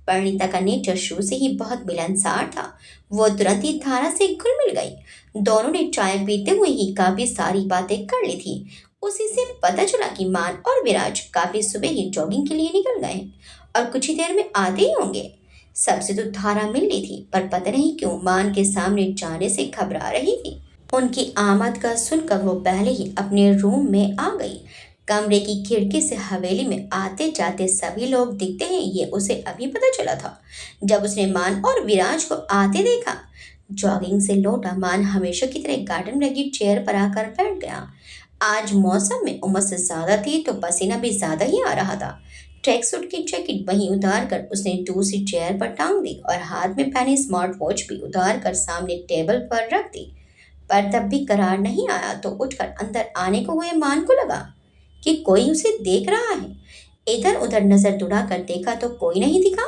[SPEAKER 1] परिणीता का नेचर शुरू से ही बहुत मिलनसार था। वो तुरंत ही धारा से घुल मिल गई। दोनों ने चाय पीते हुए ही काफी सारी बातें कर ली थी। उसी से पता चला कि मान और विराज काफी सुबह ही जॉगिंग के लिए निकल गए हैं और कुछ ही देर में आते ही होंगे। सबसे तो धारा मिल रही थी, पर पता नहीं क्यों मान के सामने जाने से घबरा रही थी। उनकी आमद का सुनकर वो पहले ही अपने रूम में आ गई। कमरे की खिड़की से हवेली में आते जाते सभी लोग दिखते हैं, ये उसे अभी पता चला था जब उसने मान और विराज को आते देखा। जॉगिंग से लौटा मान हमेशा की तरह गार्डन में लगी चेयर पर आकर बैठ गया। आज मौसम में उमस ज्यादा थी तो पसीना भी ज्यादा ही आ रहा था। ट्रैक सूट की जैकेट वहीं उतार कर उसने दूसरी चेयर पर टांग दी और हाथ में पहनी स्मार्ट वॉच भी उतार कर सामने टेबल पर रख दी। पर तब भी करार नहीं आया तो उठकर अंदर आने को हुए मान को लगा कि कोई उसे देख रहा है। इधर उधर नजर दौड़ा कर देखा तो कोई नहीं दिखा।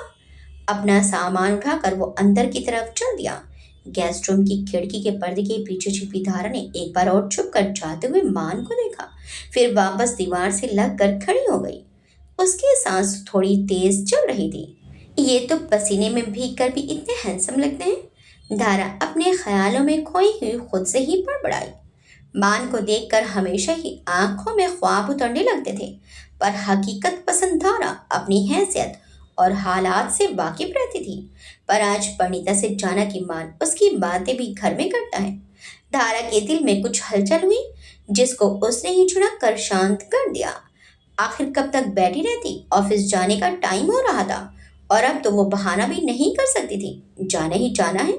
[SPEAKER 1] अपना सामान उठाकर वो अंदर की तरफ चल दिया। गेस्ट रूम की खिड़की के पर्दे के पीछे छिपी धारा ने एक बार और छुप कर जाते हुए मान को देखा, फिर वापस दीवार से लग कर खड़ी हो गई। उसकी सांस थोड़ी तेज चल रही थी। ये तो पसीने में भीग कर भी इतने हैंडसम लगते हैं, धारा अपने ख्यालों में खोई हुई खुद से ही बड़बड़ाई। मान को देखकर हमेशा ही आंखों में ख्वाब उतरने लगते थे, पर हकीकत पसंद धारा अपनी हैसियत और हालात से वाकिफ रहती थी। पर आज परिणीता से जाना कि मान उसकी बातें भी घर में करता है। धारा के दिल में कुछ हलचल हुई, जिसको उसने ही झुड़क कर शांत कर दिया। आखिर कब तक बैठी रहती, ऑफिस जाने का टाइम हो रहा था और अब तो वो बहाना भी नहीं कर सकती थी, जाना ही जाना है।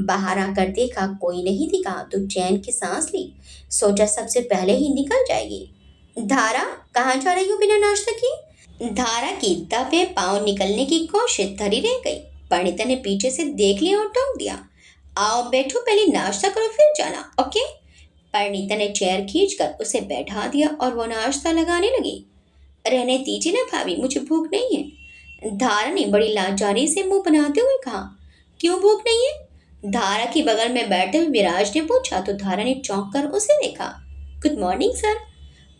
[SPEAKER 1] बाहर आकर देखा कोई नहीं दिखा तो चैन की सांस ली, सोचा सबसे पहले ही निकल जाएगी। धारा, कहाँ जा रही हो बिना नाश्ता की? धारा की दबे पाँव निकलने की कोशिश धरी रह गई। परिणीता ने पीछे से देख लिया और टोक दिया, आओ बैठो, पहले नाश्ता करो फिर जाना, ओके। परिणीता ने चेयर खींचकर उसे बैठा दिया और वो नाश्ता लगाने लगी। रहने दीजिए ना भाभी, मुझे भूख नहीं है, धारा ने बड़ी लाचारी से मुंह बनाते हुए कहा। क्यों भूख नहीं है? धारा के बगल में बैठे हुए विराज ने पूछा तो धारा ने चौंक कर उसे देखा। Good morning sir.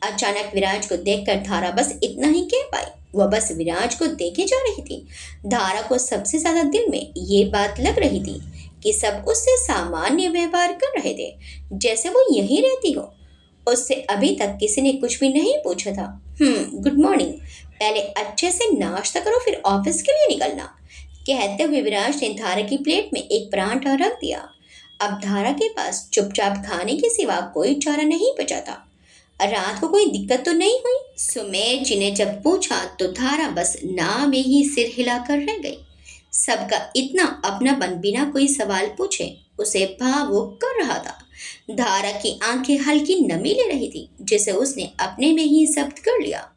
[SPEAKER 1] अचानक विराज को देखकर धारा बस इतना ही कह पाई। वह बस विराज को देखे जा रही थी। धारा को सबसे ज्यादा दिल में ये बात लग रही थी कि सब उससे सामान्य व्यवहार कर रहे थे, जैसे वो यहीं रहती हो। उससे अभी तक किसी ने कुछ भी नहीं पूछा था। गुड मॉर्निंग, पहले अच्छे से नाश्ता करो फिर ऑफिस के लिए निकलना, कहते हुए विराज ने धारा की प्लेट में एक परांठा रख दिया। अब धारा के पास चुपचाप खाने के सिवा कोई चारा नहीं बचा था। रात को कोई दिक्कत तो नहीं हुई? सुमेर जी ने जब पूछा तो धारा बस ना में ही सिर हिलाकर रह गई। सबका इतना अपनापन बिना कोई सवाल पूछे उसे भावुक कर रहा था। धारा की आंखें हल्की नमी ले रही थी, जिसे उसने अपने में ही जब्त कर लिया।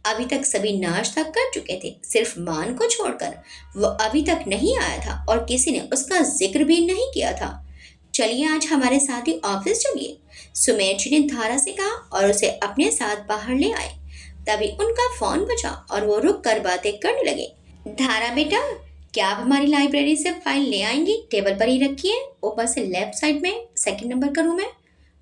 [SPEAKER 1] अभी तक सभी नाश्ता कर चुके थे, सिर्फ मान को छोड़कर। वो अभी तक नहीं आया था और किसी ने उसका जिक्र भी नहीं किया था। चलिए आज हमारे साथ ही ऑफिस चलिए, सुमेर जी ने धारा से कहा और उसे अपने साथ बाहर ले आए। तभी उनका फोन बजा और वो रुक कर बातें करने लगे। धारा बेटा, क्या आप हमारी लाइब्रेरी से फाइल ले आएंगी? टेबल पर ही रखी है, ऊपर से लेफ्ट साइड में 2nd नंबर का रूम है।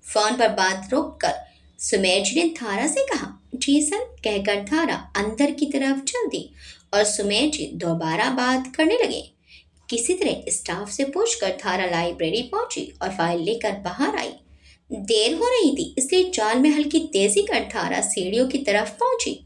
[SPEAKER 1] फोन पर बात रोक कर सुमेर जी ने धारा से कहा। जी सर, कहकर धारा अंदर की तरफ चल दी और सुमेर जी दोबारा बात करने लगे। किसी तरह स्टाफ से पूछकर धारा लाइब्रेरी पहुंची और फाइल लेकर बाहर आई। देर हो रही थी, इसलिए चाल में हल्की तेजी कर धारा सीढ़ियों की तरफ पहुंची।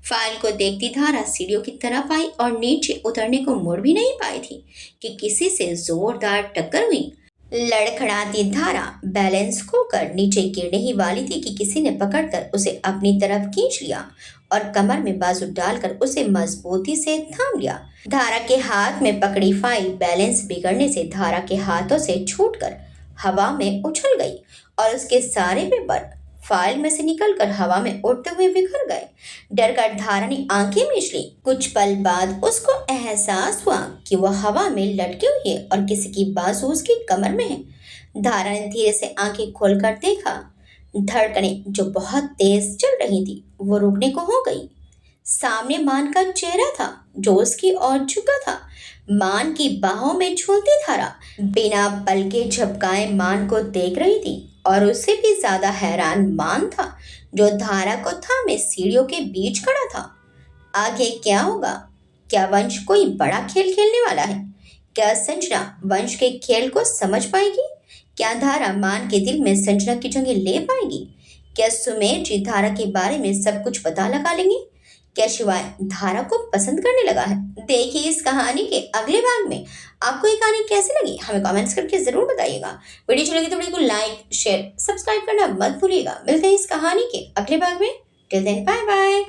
[SPEAKER 1] फाइल को देखती धारा सीढ़ियों की तरफ आई और नीचे उतरने को मुड़ भी नहीं पाई थी कि किसी से जोरदार टक्कर हुई। लड़खड़ाती धारा बैलेंस खोकर नीचे गिरने ही वाली थी कि किसी ने पकड़कर उसे अपनी तरफ खींच लिया और कमर में बाजू डालकर उसे मजबूती से थाम लिया। धारा के हाथ में पकड़ी फाइल बैलेंस बिगड़ने से धारा के हाथों से छूटकर हवा में उछल गई और उसके सारे पेपर फाइल में से निकलकर हवा में उड़ते हुए बिखर गए। डर कर धारा ने आंखें मीच ली। कुछ पल बाद उसको एहसास हुआ कि वह हवा में लटकी हुई है और किसी की बाजू उसकी कमर में है। धारा ने धीरे से आंखें खोलकर देखा। धड़कनें जो बहुत तेज चल रही थी वो रुकने को हो गई। सामने मान का चेहरा था जो उसकी ओर झुका था। मान की बाहों में झूलती धारा बिना पल के झपकाए मान को देख रही थी और उससे भी ज्यादा हैरान मान था जो धारा को थामे सीढ़ियों के बीच खड़ा था। आगे क्या होगा? क्या वंश कोई बड़ा खेल खेलने वाला है? क्या संजना वंश के खेल को समझ पाएगी? क्या धारा मान के दिल में संजना की जगह ले पाएगी? क्या सुमेर जी धारा के बारे में सब कुछ पता लगा लेंगे? क्या शिवाय धारा को पसंद करने लगा है? देखिए इस कहानी के अगले भाग में। आपको ये कहानी कैसी लगी हमें कमेंट्स करके जरूर बताइएगा। वीडियो अच्छी लगी तो वीडियो को लाइक शेयर सब्सक्राइब करना मत भूलिएगा। मिलते हैं इस कहानी के अगले भाग में। Till then bye bye.